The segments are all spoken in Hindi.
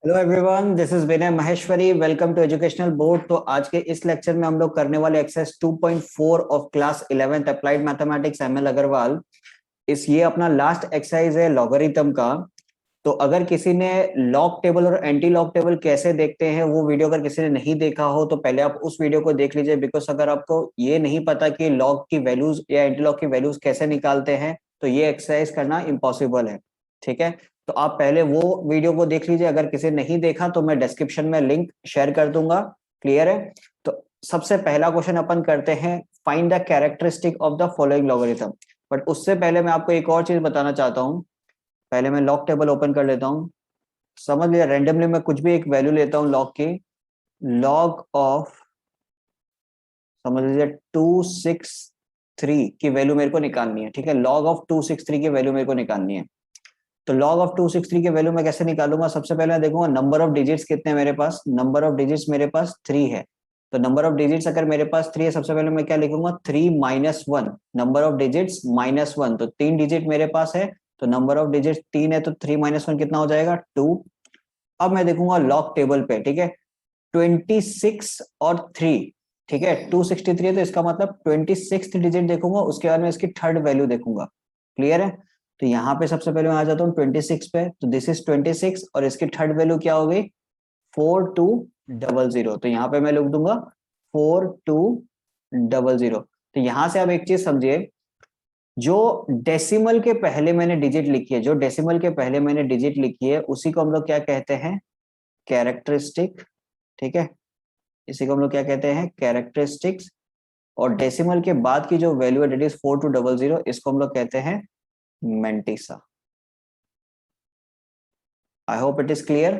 Hello everyone, this is Vinay Maheshwari. Welcome to educational board. तो आज के इस लेक्चर में हम लोग करने वाले exercise 2.4 of class 11th applied mathematics ML Agarwal. ये अपना लास्ट एक्सरसाइज है लॉगरिथम का। तो अगर किसी ने लॉग टेबल और एंटी लॉग टेबल कैसे देखते हैं वो वीडियो अगर किसी ने नहीं देखा हो तो पहले आप उस वीडियो को देख लीजिए। बिकॉज अगर आपको ये नहीं पता कि लॉग की वैल्यूज या एंटी लॉग की वैल्यूज कैसे निकालते हैं तो ये एक्सरसाइज करना इम्पॉसिबल है। ठीक है, तो आप पहले वो वीडियो को देख लीजिए। अगर किसी ने नहीं देखा तो मैं डिस्क्रिप्शन में लिंक शेयर कर दूंगा। क्लियर है? तो सबसे पहला क्वेश्चन अपन करते हैं, find the characteristic of the following logarithm. But उससे पहले मैं आपको एक और चीज बताना चाहता हूँ। पहले मैं लॉग टेबल ओपन कर लेता हूँ। समझ लिया, रेंडमली मैं कुछ भी एक वैल्यू लेता हूँ लॉग की। लॉग ऑफ, समझ लीजिए 263 की वैल्यू मेरे को निकालनी है। ठीक है, लॉग ऑफ 263 की वैल्यू मेरे को निकालनी है। तो लॉग ऑफ 263 की वैल्यू मैं कैसे निकालूंगा? सबसे पहले मैं देखूंगा नंबर ऑफ डिजिट्स कितने हैं मेरे पास। नंबर ऑफ डिजिट्स मेरे पास 3 है। तो नंबर ऑफ डिजिट्स अगर मेरे पास 3 है, सबसे पहले मैं क्या लिखूंगा? 3 - 1। नंबर ऑफ डिजिट्स -1, तो 3 डिजिट मेरे पास है। तो नंबर ऑफ डिजिट्स 3 है, तो 3 - 1 कितना हो जाएगा? 2। अब मैं देखूंगा लॉग टेबल पे। ठीक है, 26 और 3। ठीक है, 263 है तो इसका मतलब 26th डिजिट देखूंगा, उसके बाद में इसकी थर्ड वैल्यू देखूंगा। क्लियर है? तो यहाँ पे सबसे पहले मैं आ जाता हूँ 26 पे। तो दिस इज 26 और इसकी थर्ड वैल्यू क्या हो गई? 4200। तो यहाँ पे मैं लिख दूंगा 4200। तो यहां से आप एक चीज समझिए, जो डेसिमल के पहले मैंने डिजिट लिखी है, जो डेसिमल के पहले मैंने डिजिट लिखी है उसी को हम लोग क्या कहते हैं? कैरेक्टरिस्टिक। ठीक है, इसी को हम लोग क्या कहते हैं? कैरेक्टरिस्टिक्स। और डेसिमल के बाद की जो वैल्यू है डेट इज 4200, इसको हम लोग कहते हैं mantissa. I hope it is clear.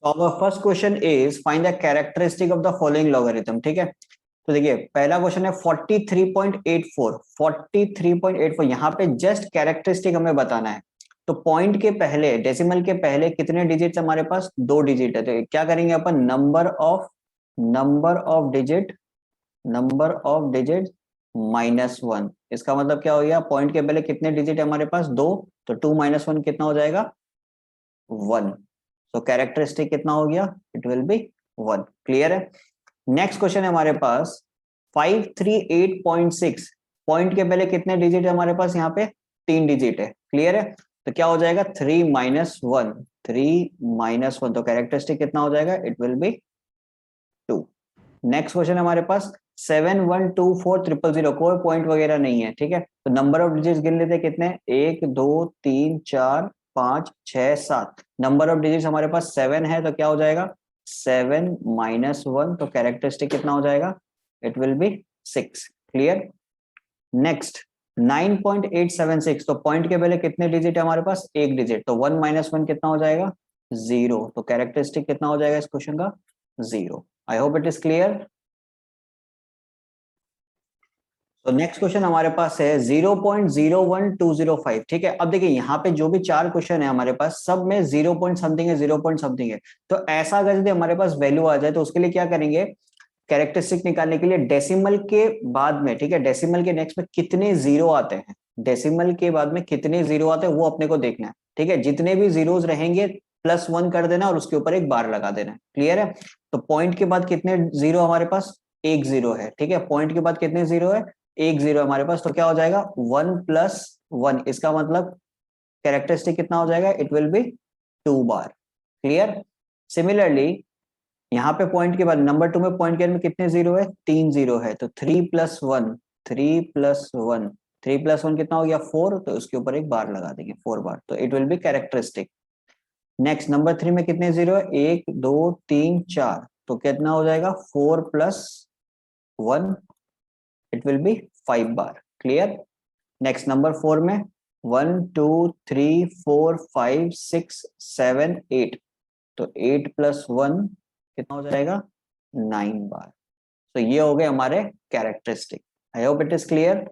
our first question is find the characteristic of the following logarithm. ठीक है, तो देखिए पहला क्वेश्चन है 43.84। 43.84 यहाँ पे जस्ट कैरेक्टरिस्टिक हमें बताना है। तो पॉइंट के पहले, डेसिमल के पहले कितने डिजिट्स हमारे पास? 2 डिजिट है। तो क्या करेंगे अपन? Number of digit, number of digit -1। इसका मतलब क्या हो गया? पॉइंट के पहले कितने डिजिट है हमारे पास? 2। तो 2 - 1 कितना हो जाएगा? 1। तो कैरेक्टरिस्टिक कितना हो गया? It will B 1। क्लियर है? नेक्स्ट क्वेश्चन है हमारे पास 538.6। पॉइंट के पहले कितने डिजिट है हमारे पास? यहाँ पे 3 डिजिट है। क्लियर है? तो क्या हो जाएगा? 3 - 1। 3 - 1, तो कैरेक्टरिस्टिक कितना हो जाएगा? It will B 2। Next question हमारे पास 7124000। कोई पॉइंट वगैरह नहीं है। ठीक है, तो नंबर ऑफ डिजिट्स गिन लेते हैं कितने? 1 2 3 4 5 6 7। नंबर ऑफ डिजिट्स हमारे पास 7 है, तो क्या हो जाएगा? 7 - 1, तो कैरेक्टरिस्टिक कितना हो जाएगा? It will B 6। Clear? Next 9.876। तो पॉइंट के पहले कितने डिजिट है हमारे पास? एक डिजिट। तो 1 - 1 कितना हो जाएगा? 0। तो कैरेक्टरिस्टिक कितना हो जाएगा इस क्वेश्चन का? 0। आई होप इट इज क्लियर। तो नेक्स्ट क्वेश्चन हमारे पास है 0.01205। ठीक है, अब देखिए यहाँ पे जो भी 4 क्वेश्चन है हमारे पास, सब में 0 पॉइंट समथिंग है, 0 पॉइंट समथिंग है। तो ऐसा अगर यदि हमारे पास वैल्यू आ जाए तो उसके लिए क्या करेंगे? कैरेक्टरिस्टिक निकालने के लिए डेसिमल के बाद में, ठीक है, डेसिमल के नेक्स्ट में कितने जीरो आते हैं, डेसिमल के बाद में कितने जीरो आते हैं वो अपने को देखना है। ठीक है, जितने भी जीरोस रहेंगे +1 कर देना और उसके ऊपर एक बार लगा देना है। क्लियर है? तो पॉइंट के बाद कितने जीरो हमारे पास? एक जीरो है। ठीक है, पॉइंट के बाद कितने जीरो है? एक जीरो हमारे पास। तो क्या हो जाएगा? 1 + 1। इसका मतलब कैरेक्टरिस्टिक कितना हो जाएगा? It will B 2 bar. Clear? Similarly यहाँ पे पॉइंट के बाद नंबर 2 में पॉइंट के अंदर में कितने जीरो है? 3 जीरो है। तो 3 + 1, 3 + 1, 3 + 1 कितना हो गया? 4। तो उसके ऊपर एक बार लगा देंगे, 4 बार। तो it will B characteristic. Next number 3 में कितने जीरो है? 1 2 3 4। तो कितना हो जाएगा? 4 + 1, it will B 5 bar. Clear? Next number 4 में 1 2 3 4 5 6 7 8। तो 8 + 1 कितना हो जाएगा? 9 बार। तो ये हो गए हमारे characteristic. I hope it is clear.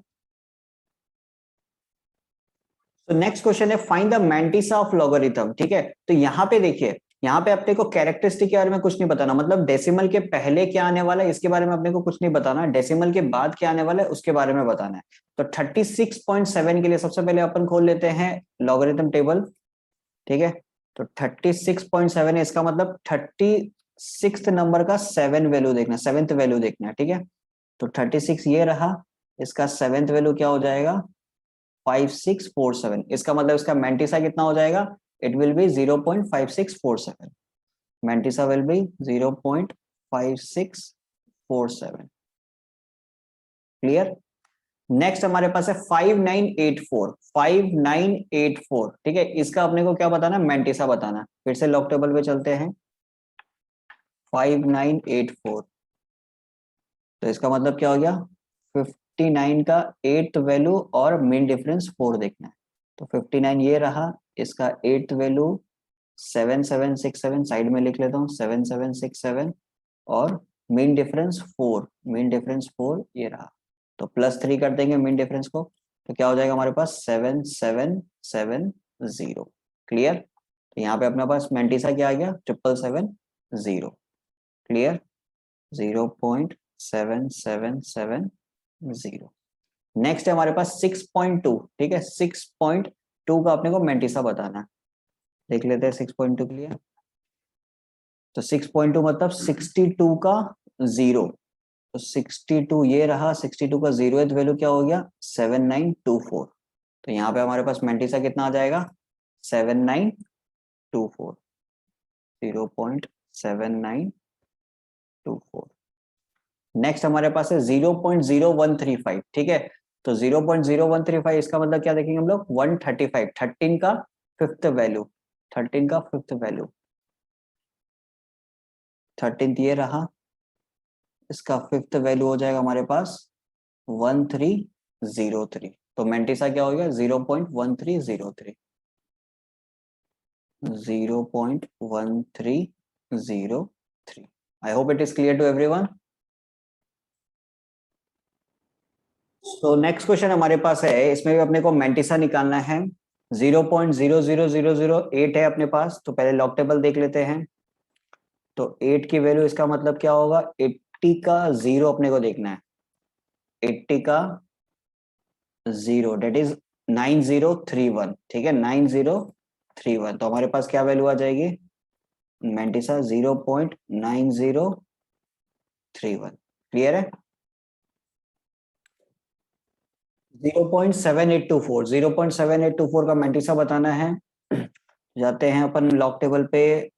तो नेक्स्ट क्वेश्चन है find the mantissa of logarithm. ठीक है, तो यहाँ पे देखिए, यहाँ पे अपने को कैरेक्टरिस्टिक के बारे में कुछ नहीं बताना, मतलब डेसिमल के पहले क्या आने वाला है इसके बारे में अपने को कुछ नहीं बताना, डेसिमल के बाद क्या आने वाला है उसके बारे में बताना है। तो 36.7 के लिए सबसे पहले अपन खोल लेते हैं लॉगरिथम टेबल। ठीक है, तो 36.7 है, इसका मतलब 36 नंबर का 7 वैल्यू देखना, 7th वैल्यू देखना है। ठीक है, तो 36 ये रहा, इसका 7th वैल्यू क्या हो जाएगा 5647। इसका मतलब इसका मैंटिसा कितना हो जाएगा, it will B 0.5647। Mantissa will be 0.5647। Clear. Next हमारे पास है 5984। 5984 ठीक है, इसका अपने को क्या बताना, मैंटिसा बताना। फिर से लॉग टेबल पे चलते हैं। 5984 तो इसका मतलब क्या हो गया, 59 का 8th वैल्यू और मीन डिफरेंस 4 देखना है। तो 59 ये रहा, इसका 8th वैल्यू 7767, साइड में लिख लेता हूँ 7767, और मीन डिफरेंस 4, मीन डिफरेंस 4 ये रहा। तो +3 कर देंगे मीन डिफरेंस को, तो क्या हो जाएगा हमारे पास 7770। क्लियर। तो यहाँ पे अपने पास मैंटिसा क्या आ गया 777 क्लियर, 0.7770। नेक्स्ट है हमारे पास 6.2। ठीक है, 6.2 का अपने को मैंटिसा बताना है। देख लेते हैं 6.2 के लिए। तो 6.2 मतलब 62 का 0, तो 62 ये रहा, 62 का 0th वैल्यू क्या हो गया 7924। तो यहाँ पे हमारे पास मैंटिसा कितना आ जाएगा 7924, 0.7924। नेक्स्ट हमारे पास है 0.0135। ठीक है, तो 0.0135 इसका मतलब क्या देखेंगे हम लोग 135, 13 का 5th वैल्यू, 13 का 5th वैल्यू, 13th ये रहा, इसका 5th वैल्यू हो जाएगा हमारे पास 1303। तो मैंटिसा क्या हो गया 0.1303, 0.1303। I hope it is clear to everyone. तो नेक्स्ट क्वेश्चन हमारे पास है, इसमें भी अपने को मैंटिसा निकालना है। 0.00008 है अपने पास, तो पहले लॉग टेबल देख लेते हैं। तो 8 की वैल्यू इसका मतलब क्या होगा, 80 का 0 अपने को देखना है, 80 का 0 डेट इज 9031। ठीक है, 9031। तो हमारे पास क्या वैल्यू आ जाएगी मैंटिसा 0.9031। क्लियर है। 0.7824, 0.7824 का मैंटिसा बताना है। जाते हैं अपन लॉग टेबल पे।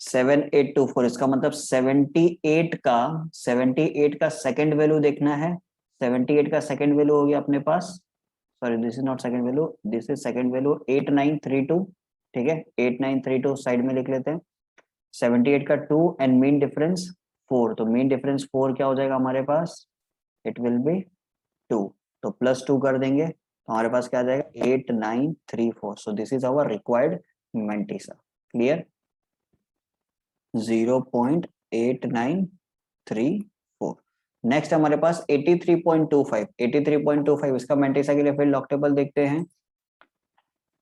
7824 इसका मतलब 78 का सेकंड वैल्यू देखना है। 78 का सेकंड वैल्यू हो गया अपने पास, sorry this is not second value, this is second value 8932। ठीक है, 8932 साइड में लिख लेते हैं। 78 का 2 एंड मीन डिफरेंस 4, तो मीन डिफरेंस 4 क्या हो जाएगा हमारे पास, इट विल बी 2। तो +2 कर देंगे तो हमारे पास क्या आ जाएगा 8934। So this is our required mantissa. Clear, 0.8934। Next हमारे पास 83.25, 83.25 इसका मैंटिसा के लिए फिर लॉग टेबल देखते हैं।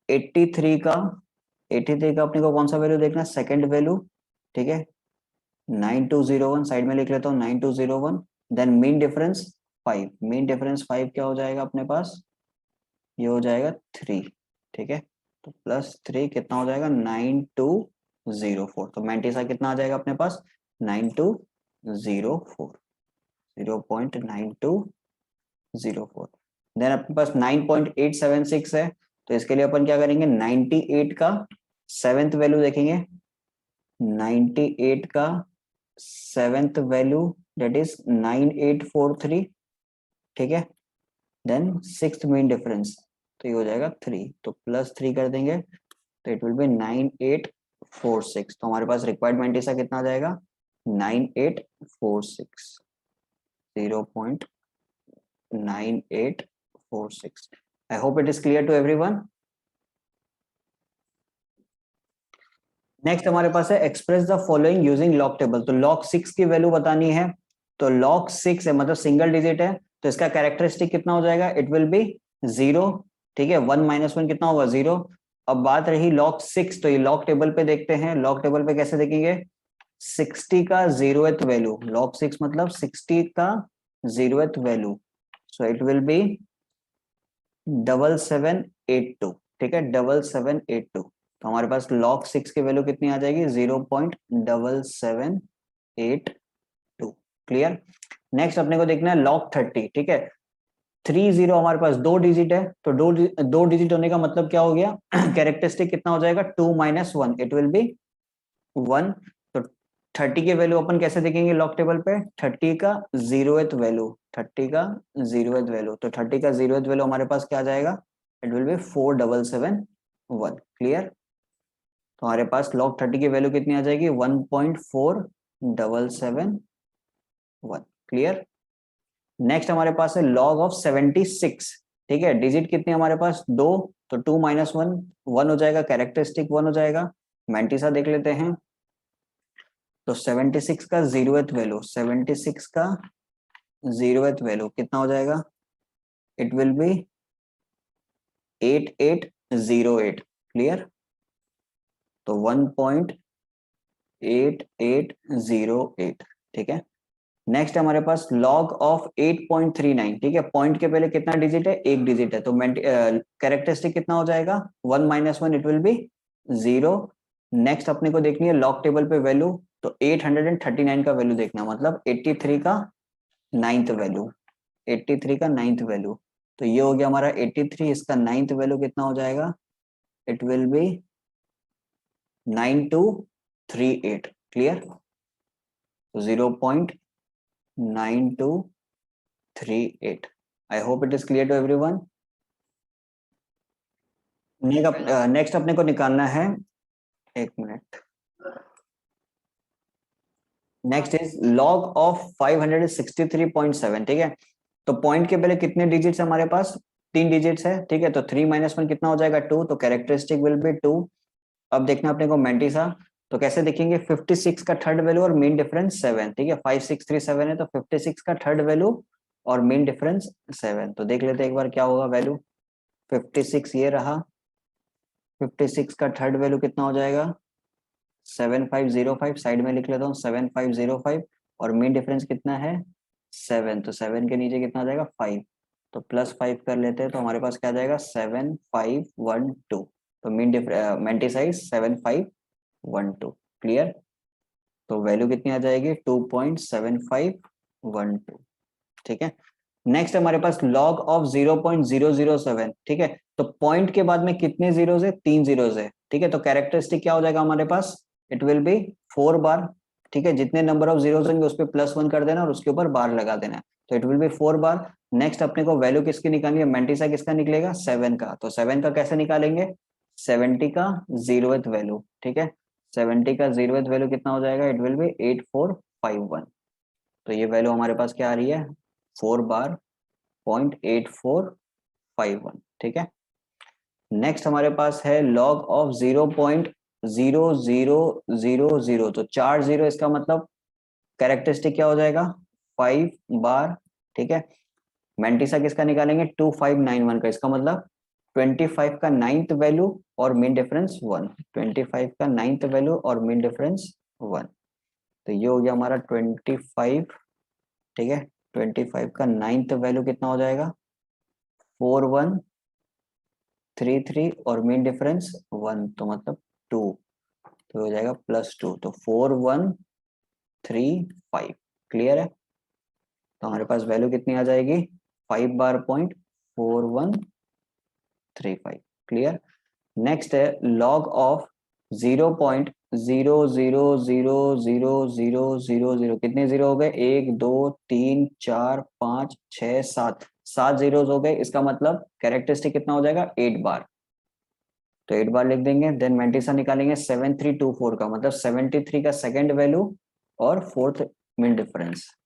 83 का 83 का अपने को कौन सा वैल्यू देखना है, सेकंड वैल्यू। ठीक है, 9201 साइड में लिख लेता हूँ 9201। Then mean difference 5, mean difference 5 क्या हो जाएगा अपने पास, ये हो जाएगा 3। ठीक है, तो +3 कितना हो जाएगा 9204। तो मैंटिसा कितना आ जाएगा अपने पास 9204, 0.9204। देन अपने पास 9.876 है, तो इसके लिए अपन क्या करेंगे 98 का 7th वैल्यू देखेंगे। 98 का 7th वैल्यू दैट इज 9843। ठीक है, देन 6th मीन डिफरेंस, तो ये हो जाएगा 3, तो +3 कर देंगे तो इट विल बी 9846। तो हमारे पास रिक्वायर्ड मैंटिसा कितना आ जाएगा 9846, 0.9846। I hope it is clear to everyone. Next हमारे पास है express the following using log table. तो लॉग 6 की वैल्यू बतानी है। तो लॉग 6 है मतलब सिंगल डिजिट है, तो इसका कैरेक्टरिस्टिक कितना हो जाएगा, इट विल बी 0। ठीक है, 1 - 1 कितना होगा 0। अब बात रही लॉग 6, तो ये लॉग टेबल पे देखते हैं। लॉग टेबल पे कैसे देखेंगे, 60 का 0th वैल्यू, लॉग 6 मतलब 60 का 0th value, so it will B 7782। ठीक है, 7782। तो हमारे पास log 6 की वैल्यू कितनी आ जाएगी 0.7782। क्लियर। नेक्स्ट अपने को देखना है log 30। ठीक है, 30 हमारे पास दो डिजिट है, तो दो डिजिट होने का मतलब क्या हो गया कैरेक्टरिस्टिक कितना हो जाएगा 2 - 1, इट विल बी 1। तो 30 की वैल्यू अपन कैसे देखेंगे लॉग टेबल पे, 30 का 0th वैल्यू, 30 का 0th वैल्यू, तो 30 का 0th वैल्यू हमारे पास क्या आ जाएगा, इट विल बी 4771। क्लियर। तो हमारे पास log 30 की वैल्यू कितनी आ जाएगी 1.4771। क्लियर। नेक्स्ट हमारे पास है log ऑफ 76। ठीक है, डिजिट कितने हमारे पास दो, तो 2 - 1 1 हो जाएगा, कैरेक्टरिस्टिक 1 हो जाएगा। मैंटिसा देख लेते हैं। तो 76 का 0th वैल्यू, 76 का 0th वैल्यू कितना हो जाएगा, इट विल बी 8808। क्लियर। तो 1.8808। ठीक है। नेक्स्ट हमारे पास log ऑफ 8.39। ठीक है, पॉइंट के पहले कितना डिजिट है, एक डिजिट है, तो कैरेक्टरिस्टिक कितना हो जाएगा 1 - 1, इट विल बी 0। नेक्स्ट अपने को देखनी है लॉग टेबल पे वैल्यू, तो 839 का वैल्यू देखना, मतलब 83 का 9th वैल्यू, 83 का 9th वैल्यू। तो ये हो गया हमारा 83, इसका 9th वैल्यू कितना हो जाएगा, इट विल बी 9238। क्लियर। तो 0.9238। I hope it is clear to everyone. Next अपने को निकालना है, एक minute, next is log of 563.7। ठीक है, तो पॉइंट के पहले कितने डिजिट्स हमारे पास, तीन डिजिट्स है। ठीक है, तो 3 - 1 कितना हो जाएगा 2, तो कैरेक्टरिस्टिक विल बी 2। अब देखना अपने को मैंटिसा, तो कैसे देखेंगे 56 का थर्ड वैल्यू और मीन डिफरेंस 7। ठीक है, 5637 है, तो 56 का थर्ड वैल्यू और मीन डिफरेंस 7। तो देख लेते हैं एक बार क्या होगा वैल्यू। 56 ये रहा, 56 का थर्ड वैल्यू कितना हो जाएगा 7505, साइड में लिख लेता हूँ 7505, और मीन डिफरेंस कितना है 7, तो 7 के नीचे कितना आ जाएगा 5, तो +5 कर लेते हैं, तो हमारे पास क्या आ जाएगा 7512। तो मेंटिसाइज 7512। क्लियर। तो वैल्यू कितनी आ जाएगी 2.7512। ठीक है। नेक्स्ट हमारे पास log ऑफ 0.007। ठीक है, तो पॉइंट के बाद में कितने जीरोस है, 3 जीरोस है। ठीक है, तो कैरेक्टरिस्टिक क्या हो जाएगा हमारे पास, इट विल बी 4 बार। ठीक है, जितने नंबर ऑफ जीरोस होंगे उस पर +1 कर देना और उसके ऊपर बार लगा देना, तो it will B 4 bar. Next अपने को वैल्यू किसकी निकालनी है, मेंटिसा किसका निकलेगा 7 का, तो 7 का कैसे निकालेंगे, 70 का 0th वैल्यू। ठीक है, 70 का 0th वैल्यू कितना हो जाएगा, इट विल बी 8451। तो ये वैल्यू हमारे पास क्या आ रही है 4 बार 0.8451। ठीक है। नेक्स्ट हमारे पास है log ऑफ 0.0000, तो 4 जीरो, इसका मतलब कैरेक्टरिस्टिक क्या हो जाएगा 5 बार। ठीक है, मेंटिसा किसका निकालेंगे 2591 का, इसका मतलब 25 का 9th वैल्यू और मीन डिफरेंस 1, 25 का 9th वैल्यू और मीन डिफरेंस 1। तो ये हो गया हमारा 25। ठीक है, 25 का 9th वैल्यू कितना हो जाएगा 4133, और मीन डिफरेंस 1, तो मतलब 2, तो हो जाएगा +2, तो 4135। क्लियर है। तो हमारे पास वैल्यू कितनी आ जाएगी 5 बार .4135। क्लियर। नेक्स्ट है log ऑफ 0.000000, कितने जीरो हो गए 1 2 3 4 5 6 7, 7 जीरोस हो गए, इसका मतलब कैरेक्टरिस्टिक कितना हो जाएगा 8 बार, तो 8 बार लिख देंगे। देन मेंटिसा निकालेंगे 7324 का, मतलब 73 का सेकंड वैल्यू और फोर्थ मीन डिफरेंस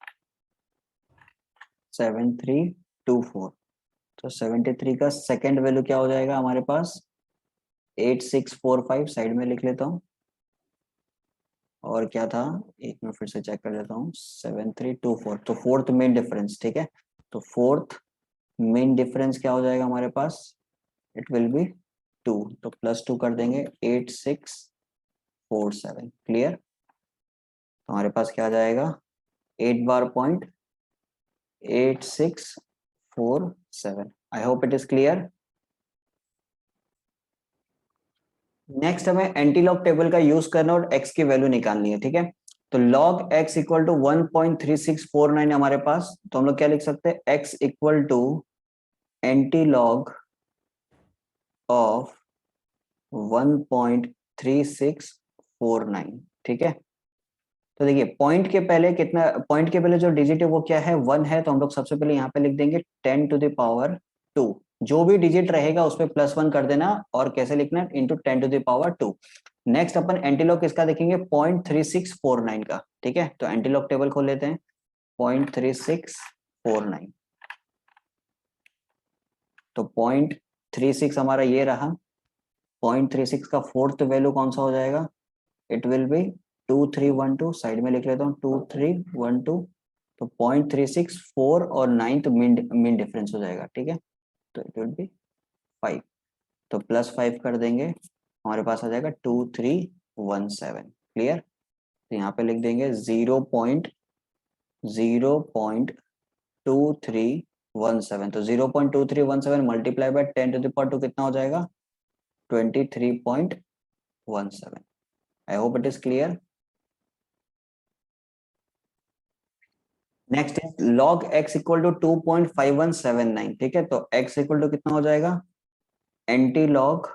7324। तो 73 का सेकंड वैल्यू क्या हो जाएगा हमारे पास 8645, साइड में लिख लेता हूँ। और क्या था, एक मिनट फिर से चेक कर लेता हूँ, 7324, तो फोर्थ मेन डिफरेंस। ठीक है, तो फोर्थ मेन डिफरेंस क्या हो जाएगा हमारे पास, इट विल बी 2, तो +2 कर देंगे 8647। क्लियर। तो हमारे पास क्या आ जाएगा 8 बार .8647। आई hope it is clear. Next हमें एंटी लॉग टेबल का यूज करना और एक्स की वैल्यू निकालनी है, ठीक है। तो लॉग एक्स इक्वल टू 1.3649 हमारे पास, तो हम लोग क्या लिख सकते हैं, x equal to antilog of 1.3649, ठीक है। तो देखिए पॉइंट के पहले कितना, पॉइंट के पहले जो डिजिट है वो क्या है, 1 है, तो हम लोग सबसे पहले यहाँ पे लिख देंगे 10⁻²। जो भी डिजिट रहेगा उसमें +1 कर देना, और कैसे लिखना, इंटू 10⁻²। नेक्स्ट अपन एंटीलॉग किसका देखेंगे, 0.3649 का, ठीक है। तो एंटीलॉग टेबल खोल लेते हैं, 0.3649। तो 0.36 हमारा ये रहा। 0.36 का फोर्थ वैल्यू कौन सा हो जाएगा, इट विल बी 2312। साइड में लिख लेता हूँ 2312। तो 0.36 4 और 9 मीन डिफरेंस हो जाएगा, ठीक है। तो इट विल बी 5। तो +5 कर देंगे, हमारे पास आ जाएगा 2317। क्लियर। तो यहाँ पे लिख देंगे 0.2317। तो 0.2317 मल्टीप्लाई बाय 10⁻², कितना हो जाएगा, 23.17। आई hope it is clear. Next है log x इक्वल टू 2.5179, ठीक है। तो x इक्वल टू कितना हो जाएगा, एंटी लॉग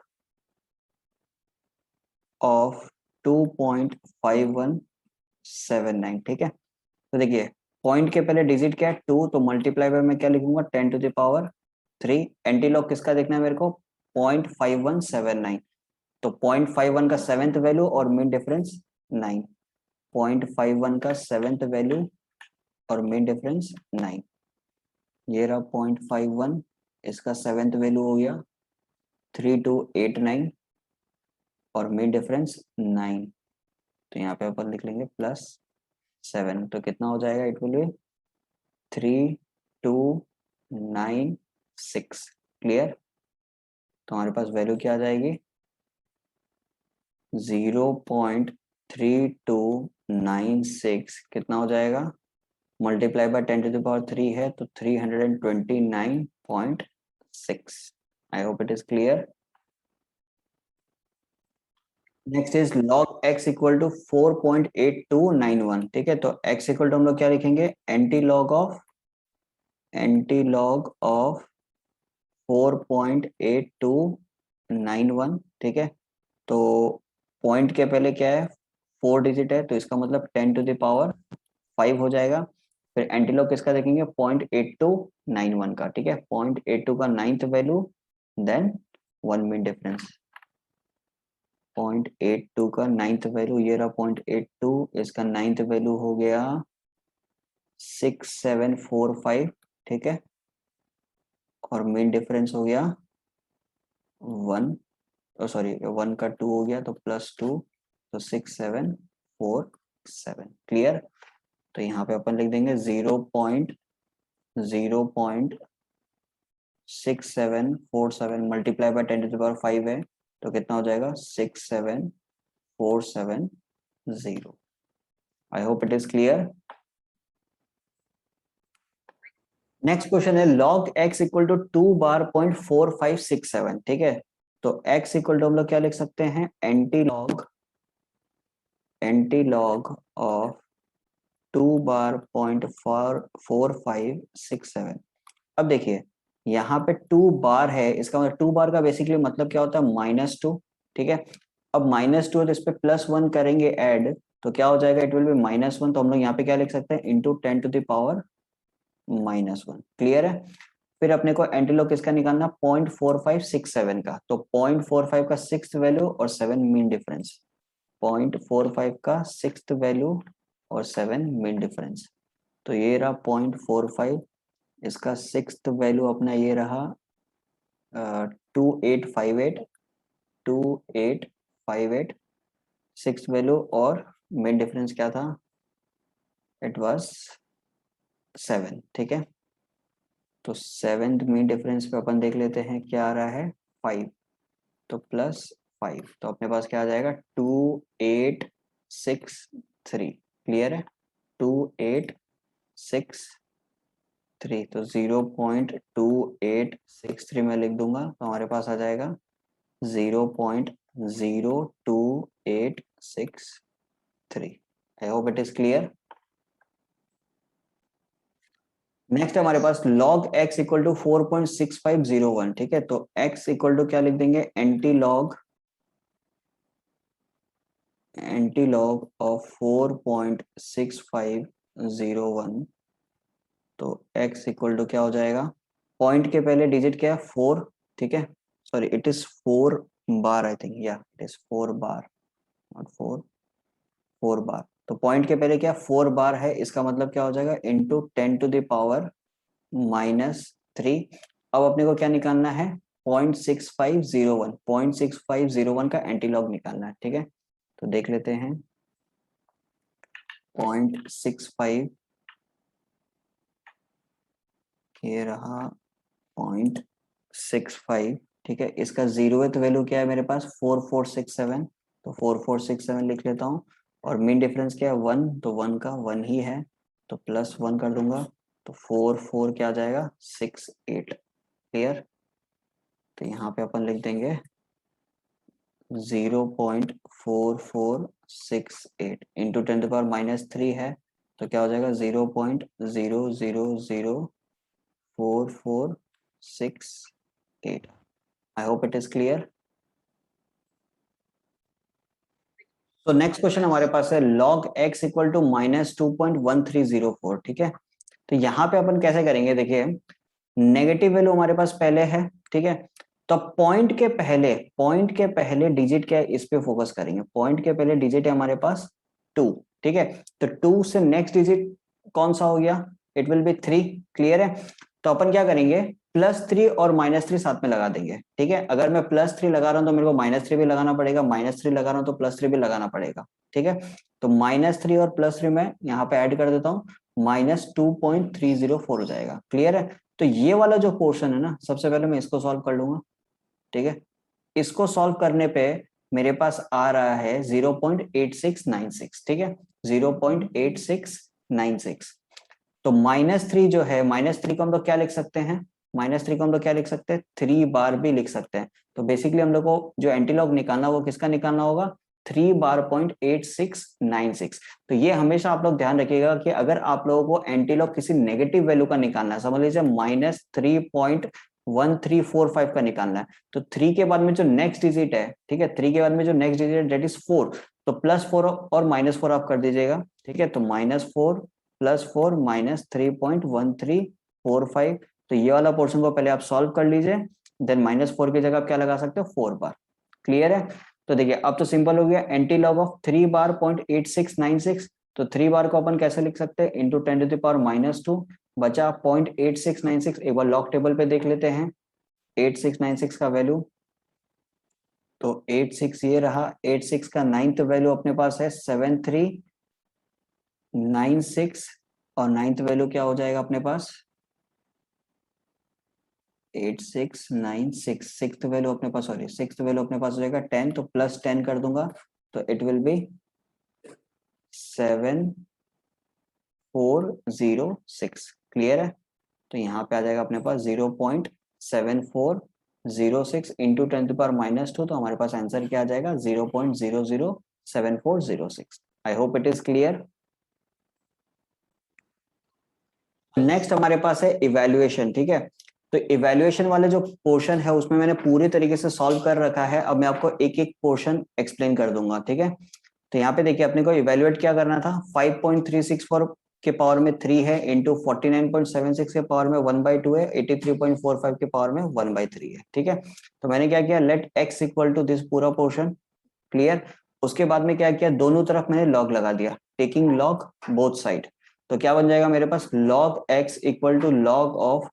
ऑफ 2.5179, ठीक है। तो देखिए पॉइंट के पहले डिजिट क्या है, 2, तो मल्टीप्लाई बाय मैं क्या लिखूंगा, 10⁻3। एंटी लॉग किसका देखना है मेरे को, 0.5179। तो 0.51 का सेवेंथ वैल्यू और मीन डिफरेंस 9। 0.51 का सेवेंथ वैल्यू और मीन डिफरेंस 9। ये रहा 0.51, इसका सेवेंथ वैल्यू हो गया 3289 और मीन डिफरेंस 9। तो यहाँ पे अपन लिख लेंगे +7। तो कितना हो जाएगा, इट विल बी 3296। क्लियर। तो हमारे पास वैल्यू क्या आ जाएगी, 0.3296 कितना हो जाएगा, मल्टीप्लाई बाय 10⁻3 है, तो 329.6। I hope it is clear. Next is log x equal to 4.8291, ठीक है। तो x इक्वल टू हम लोग क्या लिखेंगे, एंटी लॉग ऑफ 4.8291, ठीक है। तो पॉइंट के पहले क्या है, 4 डिजिट है, तो इसका मतलब 10⁻5 हो जाएगा। फिर एंटीलॉग किसका देखेंगे, 0.8291 का, ठीक है। 0.82 का ninth value, then 1 mean difference. 0.82 का नाइन्थ वैल्यू ये रहा 0.82, इसका नाइन्थ वैल्यू हो गया 6745, ठीक है। और मीन डिफरेंस हो गया 1, सॉरी 1 का 2 हो गया, तो +2, तो 6747। क्लियर। तो यहाँ पे अपन लिख देंगे 0.6747 मल्टीप्लाई बाय 10⁻5 है, तो कितना हो जाएगा, 67470। आई hope it is clear. Next question है log x इक्वल टू 2 बार 0.4567, ठीक है। तो x इक्वल टू हम लोग क्या लिख सकते हैं, एंटी लॉग ऑफ 2 बार 0.4567। अब देखिए यहाँ पे 2 बार है, इसका मतलब 2 बार का बेसिकली मतलब क्या होता है, -2, ठीक है। अब -2 है तो इस पे +1 करेंगे ऐड, तो क्या हो जाएगा, इट विल बी -1। तो हम लोग यहाँ पे क्या लिख सकते हैं, इंटू 10⁻−1। क्लियर है। फिर अपने को एंटीलॉग किसका निकालना, 0.4567 का। तो 0.45 का सिक्स वैल्यू और 7 मीन डिफरेंस, 0.45 का सिक्स वैल्यू और 7 मीन डिफरेंस। तो ये रहा 0.45, इसका सिक्स वैल्यू अपना ये रहा 2858, 2858 सिक्स वैल्यू, और मीन डिफरेंस क्या था, इट वाज 7, ठीक है। तो सेवेंथ मीन डिफरेंस पे अपन देख लेते हैं क्या आ रहा है, 5। तो +5, तो अपने पास क्या आ जाएगा, 2863। क्लियर है, 2863। तो 0.2863 में लिख दूंगा, तो हमारे पास आ जाएगा 02863। आई hope it is clear. Next हमारे पास log x इक्वल टू 4.6501। ठीक है, तो x इक्वल टू क्या लिख देंगे, एंटी लॉग ऑफ 4.6501। तो x इक्वल टू क्या हो जाएगा, पॉइंट के पहले डिजिट क्या है 4, ठीक है, sorry it is 4 bar, I think, या इट इज 4 बार, नॉट 4 बार। तो पॉइंट के पहले क्या 4 बार है, इसका मतलब क्या हो जाएगा, इंटू 10⁻⁻3। अब अपने को क्या निकालना है, 0.6501 का एंटीलॉग निकालना है। ठीक है, तो देख लेते हैं, 0.65 ये रहा 0.65। ठीक है, इसका 0th वैल्यू क्या है मेरे पास, 4467, तो 4467 लिख लेता हूँ। और मीन डिफरेंस क्या है 1, तो 1 का 1 ही है, तो +1 कर दूंगा, तो 4 क्या आ जाएगा 68। क्लियर, तो यहाँ पे अपन लिख देंगे 0.4468 इंटू 10⁻³ है, तो क्या हो जाएगा 0.000446। आई होप इट इज क्लियर। तो नेक्स्ट क्वेश्चन हमारे पास है log x इक्वल टू -2.1304। ठीक है, तो यहाँ पे अपन कैसे करेंगे, देखिए नेगेटिव वैल्यू हमारे पास पहले है, ठीक है, तो पॉइंट के पहले डिजिट क्या है, इस पे फोकस करेंगे। पॉइंट के पहले डिजिट है हमारे पास 2, ठीक है, तो 2 से नेक्स्ट डिजिट कौन सा हो गया, इट विल बी 3। क्लियर है, तो अपन क्या करेंगे, +3 और -3 साथ में लगा देंगे। ठीक है, अगर मैं +3 लगा रहा हूं तो मेरे को -3 भी लगाना पड़ेगा, -3 लगा रहा हूं तो +3 भी लगाना पड़ेगा। ठीक है, तो -3 और +3 मैं यहाँ पे ऐड कर देता हूँ, -2.304 हो जाएगा। क्लियर है, तो ये वाला जो पोर्शन है ना, सबसे पहले मैं इसको सॉल्व कर लूंगा। ठीक है, इसको सॉल्व करने पे मेरे पास आ रहा है 0.8696। ठीक है, 0.8696। तो -3 जो है, -3 को हम लोग क्या लिख सकते हैं, -3 को हम लोग क्या लिख सकते हैं, 3 बार भी लिख सकते हैं। तो बेसिकली हम लोग को जो एंटीलॉग निकालना वो किसका निकालना होगा, 3 बार 0.8696। तो ये हमेशा आप लोग ध्यान रखिएगा कि अगर आप लोगों को एंटीलॉग किसी नेगेटिव वैल्यू का निकालना है, समझ लीजिए -3.1345 का निकालना है, तो 3 के बाद में जो नेक्स्ट डिजिट है, ठीक है, 3 के बाद में जो नेक्स्ट डिजिट है डेट इज 4, तो +4 और -4 आप कर दीजिएगा। ठीक है, तो -4 +4 -3.1345। तो ये वाला पोर्शन को पहले आप सॉल्व कर लीजिए, देन -4 की जगह आप क्या लगा सकते हो, 4 बार। क्लियर है, तो देखिए अब तो सिंपल हो गया, एंटी लॉग ऑफ 3 बार 0.8696। तो 3 बार को अपन कैसे लिख सकते हैं, इंटू 10⁻², बचा 0.8696। एक बार लॉग टेबल पे देख लेते हैं 8696 का वैल्यू, तो 86 ये रहा, 86 का 9th वैल्यू अपने पास है 7396, और 9th वैल्यू क्या हो जाएगा अपने पास 8696। सिक्स्थ वैल्यू अपने पास, सॉरी सिक्स्थ वैल्यू अपने पास हो जाएगा 10, तो +10 कर दूंगा, तो इट विल बी 7406। क्लियर है, तो यहाँ पे आ जाएगा अपने पास 0.7406 इंटू 10⁻², तो हमारे पास आंसर क्या आ जाएगा 0.007406। आई hope it is clear. Next हमारे पास है इवैल्यूएशन। ठीक है, तो इवैल्यूएशन वाले जो पोर्शन है उसमें मैंने पूरी तरीके से सॉल्व कर रखा है। अब मैं आपको एक एक पोर्शन एक्सप्लेन कर दूंगा। ठीक है, तो यहाँ पे देखिए अपने को इवैल्यूएट क्या करना था, 5.364 के पावर में 3 है, इंटू 49.76 के पावर में 1/2 है, 83.45 के पावर में 1/3 है। ठीक है, तो मैंने क्या किया, let x equal to this पूरा पोर्शन। क्लियर, उसके बाद में क्या किया, दोनों तरफ मैंने लॉग लगा दिया, टेकिंग लॉग बोथ साइड। तो क्या बन जाएगा मेरे पास, log x equal to log of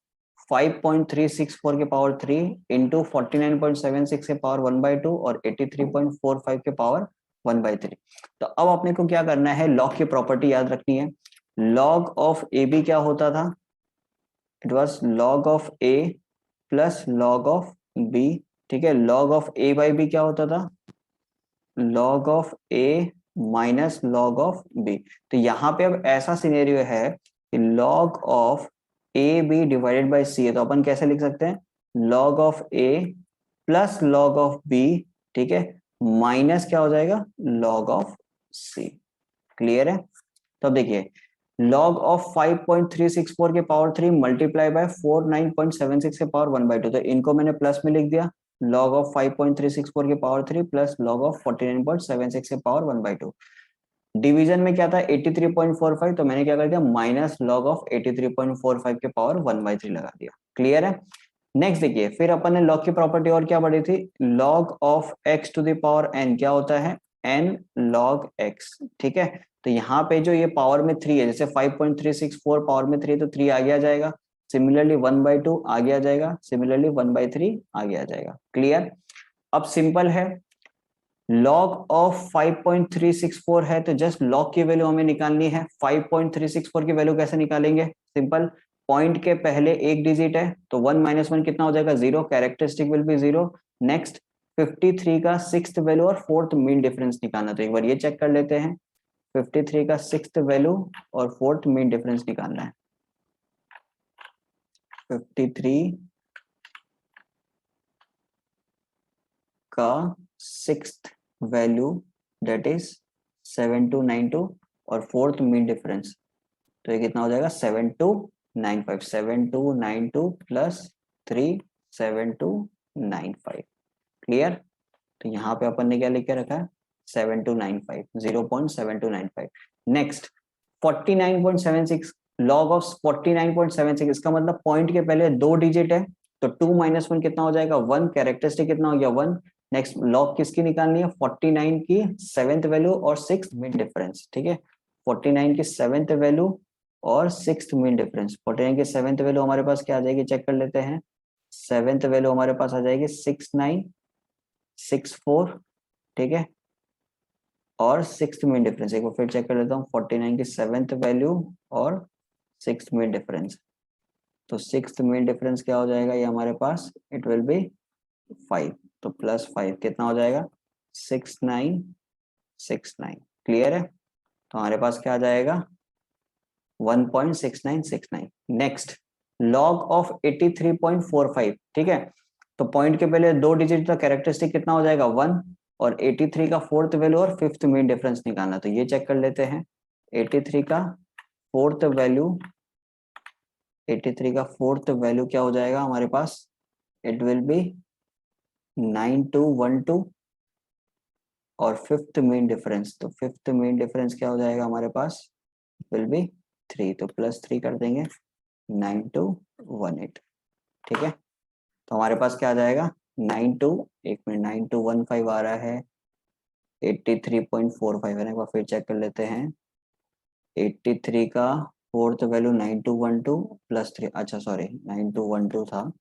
5.364 के पावर 3 इंटू 49.76 के पावर 1/2 और 83.45 के पावर 1/3। तो अब अपने को क्या करना है, लॉग की प्रॉपर्टी याद रखनी है। लॉग ऑफ ए बी क्या होता था, it was log of A plus log of B. ठीक है, log of A by B क्या होता था, log of A minus log of B. तो यहाँ पे अब ऐसा सिनेरियो है कि log of A B divided by C है, तो अपन कैसे लिख सकते हैं, log of A plus log of B, ठीक है, माइनस क्या हो जाएगा, लॉग ऑफ सी। क्लियर है? तो अब देखिए, लॉग ऑफ 5.364 के पावर 3 मल्टीप्लाई बाय 49.76 के पावर 1/2, तो इनको मैंने प्लस में लिख दिया। लॉग ऑफ 5.364 के पावर 3 प्लस लॉग ऑफ 49.76 के पावर 1/2। डिवीजन में क्या था, 83.45, तो मैंने क्या कर दिया, माइनस लॉग ऑफ 83.45 के पावर 1/3 लगा दिया। क्लियर है? नेक्स्ट देखिए, फिर अपन ने लॉग की प्रॉपर्टी और क्या पढ़ी थी, log of x to the power n क्या होता है, n log x। ठीक है? तो यहाँ पे जो ये पावर में 3 है, जैसे 5.364 पावर में 3 तो 3 आगे आ जाएगा, सिमिलरली 1/2 आगे आ जाएगा, सिमिलरली 1/3 आगे आ जाएगा। क्लियर? अब सिंपल है, log ऑफ 5.364 है तो जस्ट log की वैल्यू हमें निकालनी है। 5.364 की वैल्यू कैसे निकालेंगे, सिंपल, पॉइंट के पहले एक डिजिट है तो 1 - 1 कितना हो जाएगा, 0, कैरेक्टरिस्टिक विल बी 0। नेक्स्ट 53 का सिक्स्थ वैल्यू और फोर्थ मीन डिफरेंस निकालना, तो एक बार ये चेक कर लेते हैं। 53 का सिक्स्थ वैल्यू और फोर्थ मीन डिफरेंस निकालना है। 53 का सिक्स्थ वैल्यू दैट इज 7292 और फोर्थ मीन डिफरेंस, तो ये कितना हो जाएगा, 7295। 7292 प्लस 37295। क्लियर? तो यहाँ पे अपन ने क्या लिख के रखा है, 7295, 0.7295। नेक्स्ट 49.76, लॉग ऑफ 49.76, इसका मतलब पॉइंट के पहले दो डिजिट है तो 2 - 1 कितना हो जाएगा, 1, कैरेक्टरिस्टिक कितना हो गया, 1। नेक्स्ट लॉग किसकी निकालनी है, 49 की सेवेंथ वैल्यू और सिक्स मिड डिफरेंस। ठीक है? 49 की सेवेंथ वैल्यू और सिक्स मिड डिफरेंस। 49 की सेवेंथ वैल्यू हमारे पास क्या आ जाएगी, चेक कर लेते हैं। सेवेंथ वैल्यू हमारे पास आ जाएगी 6964। ठीक है? और सिक्स मिड डिफरेंस एक बार फिर चेक कर लेता हूँ, 49 की सेवेंथ वैल्यू और सिक्स मिड डिफरेंस। तो सिक्स मिड डिफरेंस क्या हो जाएगा, ये हमारे पास इट विल बी 5, तो +5 कितना हो जाएगा, 6969। क्लियर है? तो हमारे पास क्या आ जाएगा, 1.6969। Next log of 83.45। ठीक है? तो पॉइंट के पहले दो डिजिट का कैरेक्टरिस्टिक कितना हो जाएगा, 1, और 83 का फोर्थ वैल्यू और फिफ्थ मीन डिफरेंस निकालना, तो ये चेक कर लेते हैं। 83 का फोर्थ वैल्यू, 83 का फोर्थ वैल्यू क्या हो जाएगा हमारे पास, इट विल बी 9212, और फिफ्थ मीन डिफरेंस, तो फिफ्थ मीन डिफरेंस क्या हो जाएगा हमारे पास, विल बी 3, तो +3 कर देंगे, 9218। ठीक है? तो हमारे पास क्या आ जाएगा, 9215 आ रहा है, 83.45 है ना, एक बार फिर चेक कर लेते हैं। 83 का फोर्थ वैल्यू 9212 +3, अच्छा सॉरी 9212 था,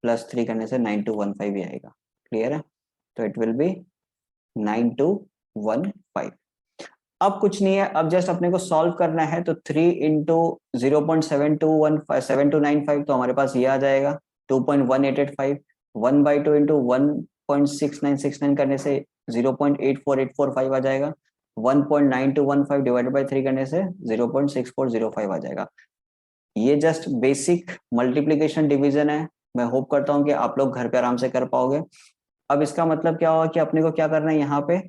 +3 करने से 9215 ही आएगा। क्लियर है? तो इट विल बी 9215। अब कुछ नहीं है, अब जस्ट अपने को सॉल्व करना है, तो 3 इंटू 0.7215 तो हमारे पास ये आ जाएगा 2.1885। 1/2 इंटू 1.6969 करने से 0.84845 आ जाएगा। 1.9215 डिवाइडेड बाई 3 करने से 0.6405 आ जाएगा। ये जस्ट बेसिक मल्टीप्लीकेशन डिवीजन है। मैं होप करता हूँ कि आप लोग घर पे आराम से कर पाओगे। अब इसका मतलब क्या होगा कि अपने को क्या करना है, यहाँ पे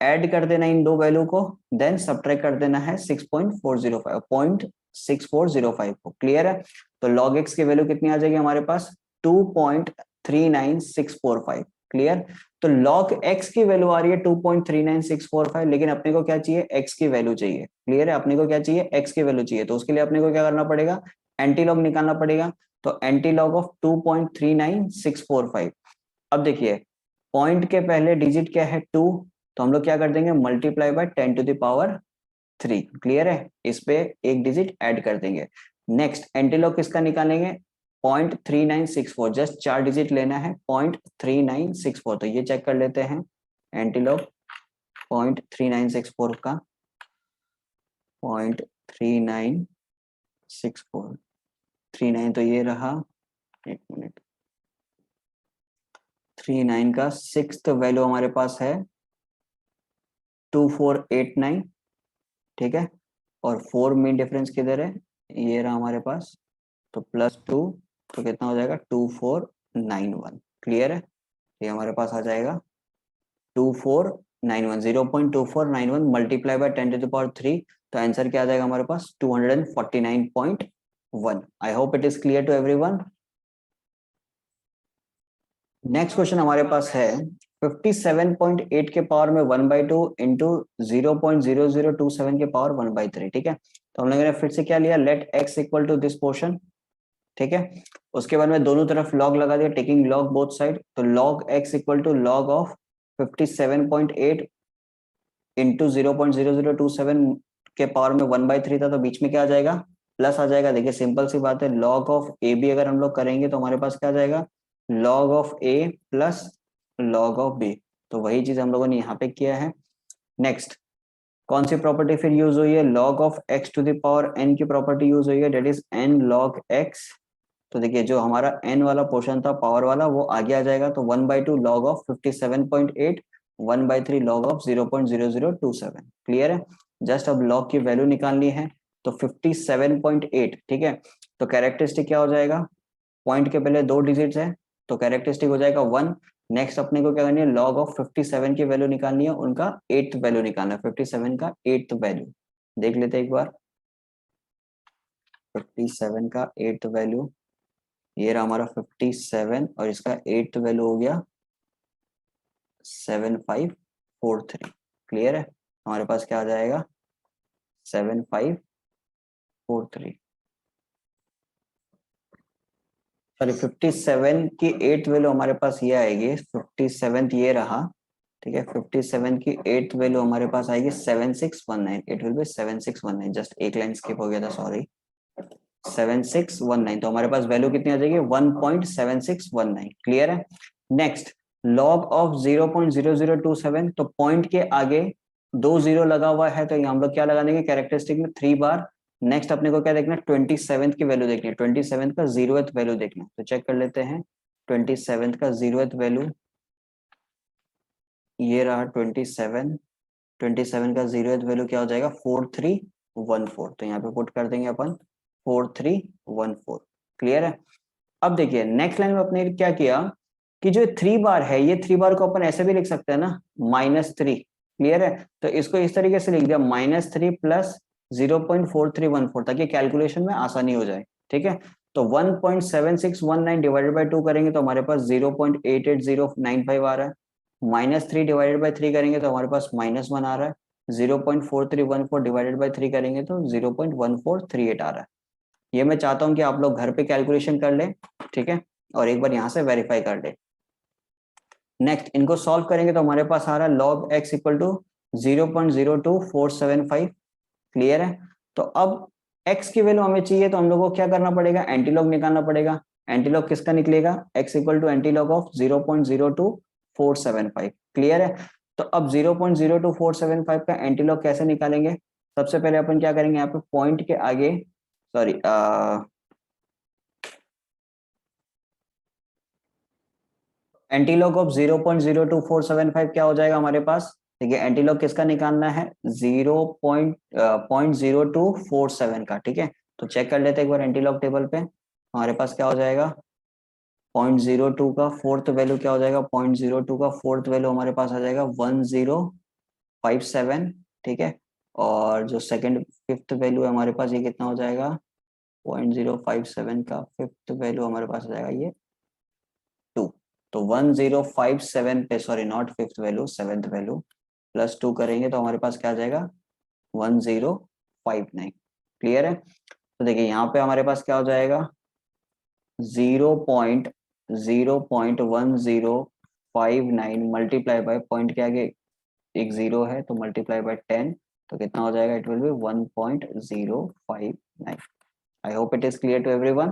ऐड कर देना इन दो वैल्यू को, देन सब्ट्रैक्ट कर देना है 6.6405 को। क्लियर है? तो log x की वैल्यू कितनी आ जाएगी हमारे पास, 2.39645। क्लियर? तो log x की वैल्यू आ रही है 2.39645, लेकिन अपने को क्या चाहिए, x की वैल्यू चाहिए। क्लियर है? अपने को क्या चाहिए, x की वैल्यू चाहिए, तो उसके लिए अपने को क्या करना पड़ेगा, एंटी लॉग निकालना पड़ेगा। तो एंटी लॉग ऑफ 2.39645। अब देखिए, पॉइंट के पहले डिजिट क्या है, 2, तो हम लोग क्या कर देंगे, मल्टीप्लाई बाय 10⁻3। क्लियर है? इस पे एक डिजिट ऐड कर देंगे। नेक्स्ट एंटीलॉग किसका निकालेंगे, 0.3964, जस्ट 4 डिजिट लेना है, 0.3964, तो ये चेक कर लेते हैं। एंटीलॉग 0.3964 का 0.3964, 39 तो ये रहा, एक मिनट, 39 का सिक्स्थ वैल्यू हमारे पास है 2489। ठीक है? और 4 मीन डिफरेंस किधर है, ये रहा हमारे पास, तो +2, तो कितना हो जाएगा, 2491। क्लियर है? ये हमारे पास आ जाएगा 2491 0.2491 मल्टीप्लाई बाय 10⁻3, तो आंसर क्या आ जाएगा हमारे पास 249.1। I hope it is clear to everyone. Next question हमारे पास है 57.8 के पावर में 1/2 इंटू 0.0027 के पावर 1/3। ठीक है, तो हम लोगों ने फिर से क्या लिया, let x equal to this portion. ठीक है, उसके बाद में दोनों तरफ लॉग लगा दिया, टेकिंग लॉग बोथ साइड, तो log x equal to log of 57.8 into 0.0027 के पावर में 1/3 था, तो बीच में क्या आ जाएगा, प्लस आ जाएगा। देखिए सिंपल सी बात है, लॉग ऑफ ए बी अगर हम लोग करेंगे तो हमारे पास क्या आ जाएगा, log of A plus log of B, तो वही चीज हम लोगों ने यहाँ पे किया है। नेक्स्ट कौन सी प्रॉपर्टी फिर यूज हुई है, log of x to the power n की प्रॉपर्टी यूज हुई है, that is n log x। तो देखिए जो हमारा n वाला पोर्शन था पावर वाला वो आगे आ जाएगा, तो 1/2 log of 57.8 1/3 log of 0.0027। Clear है, जस्ट अब log की वैल्यू निकालनी है, तो 57.8। ठीक है, तो कैरेक्टरिस्टिक क्या हो जाएगा, पॉइंट के पहले 2 डिजिट्स है तो कैरेक्टरिस्टिक हो जाएगा 1। नेक्स्ट अपने को क्या करनी है, लॉग ऑफ 57 की वैल्यू निकालनी है, उनका 8th वैल्यू निकालना है, 57 का 8th वैल्यू देख लेते हैं एक बार। 57 का 8th वैल्यू ये रहा हमारा 57 और इसका 8th वैल्यू हो गया 7543। क्लियर है, हमारे पास क्या आ जाएगा 7543, सॉरी 57 की 8th वैल्यू हमारे पास ये आएगी, 57th ये रहा। ठीक है, 57 की 8th वैल्यू हमारे पास आएगी 7619, इट विल बी 7619, जस्ट एक लाइन स्किप हो गया था, सॉरी 7619, तो हमारे पास वैल्यू कितनी आ जाएगी 1.7619। क्लियर है, नेक्स्ट लॉग ऑफ 0.0027, तो पॉइंट के आगे 2 0 लगा हुआ है, तो यहाँ हम लोग क्या लगा देंगे कैरेक्टरिस्टिक में 3 बार। नेक्स्ट अपने को क्या देखना है, 27th की वैल्यू देखनी है, 27th का 0th वैल्यू देखना है, तो चेक कर लेते हैं 27th का 0th वैल्यू ये रहा 27। 27 का 0th वैल्यू क्या हो जाएगा 4314, तो यहाँ पे पुट कर देंगे अपन 4314। क्लियर है, अब देखिए नेक्स्ट लाइन में अपने क्या किया कि जो 3 बार है, ये 3 बार को अपन ऐसे भी लिख सकते हैं ना, -3। क्लियर है, तो इसको इस तरीके से लिख दिया -3 प्लस 0.4314, ताकि कैलकुलेशन में आसानी हो जाए। ठीक है, तो 1.7619 डिवाइडेड बाई 2 करेंगे तो हमारे पास 0.88095 आ रहा है, -3 डिवाइडेड बाई 3 करेंगे तो हमारे पास -1 आ रहा है, 0.4314 डिवाइडेड बाई 3 करेंगे तो 0.1438 आ रहा है। ये मैं चाहता हूं कि आप लोग घर पे कैलकुलेशन कर लें, ठीक है, और एक बार यहाँ से वेरीफाई कर लें। नेक्स्ट इनको सॉल्व करेंगे तो हमारे पास आ रहा है log x equal to 0.02475। Clear है, तो अब x की वैल्यू हमें चाहिए, तो हम लोग को क्या करना पड़ेगा, एंटीलॉग निकालना पड़ेगा। एंटीलॉग किसका निकलेगा, x equal to antilog of 0.02475। Clear है, तो अब 0.02475 का एंटीलॉग कैसे निकालेंगे, सबसे पहले अपन क्या करेंगे, यहाँ पे पॉइंट के आगे, सॉरी एंटीलॉग ऑफ 0.02475 क्या हो जाएगा हमारे पास, ठीक है, एंटीलॉग किसका निकालना है 0.0247 का। ठीक है, तो चेक कर लेते हैं एक बार एंटीलॉग टेबल पे, हमारे पास क्या हो जाएगा 0.02 का 4th वैल्यू क्या हो जाएगा, 0.02 का 4th वैल्यू हमारे पास आ जाएगा 1057। ठीक है, और जो सेकंड 5th वैल्यू है हमारे पास ये कितना हो जाएगा, 0.057 का 5th वैल्यू हमारे पास आ जाएगा ये 2, तो 1057 पे, sorry not 5th value 7th value, plus 2 करेंगे तो हमारे पास क्या आ जाएगा 1059। क्लियर है, तो देखिए यहाँ पे हमारे पास क्या हो जाएगा 0.1059 मल्टीप्लाई बाय पॉइंट के आगे एक 0 है तो मल्टीप्लाई बाय 10, तो कितना हो जाएगा, it will be 1.059। I hope it is clear to everyone.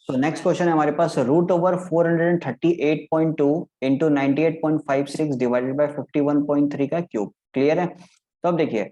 So next question है हमारे पास, root over 438.2 into 98.56 divided by 51.3 का क्यूब। क्लियर है, तो अब देखिए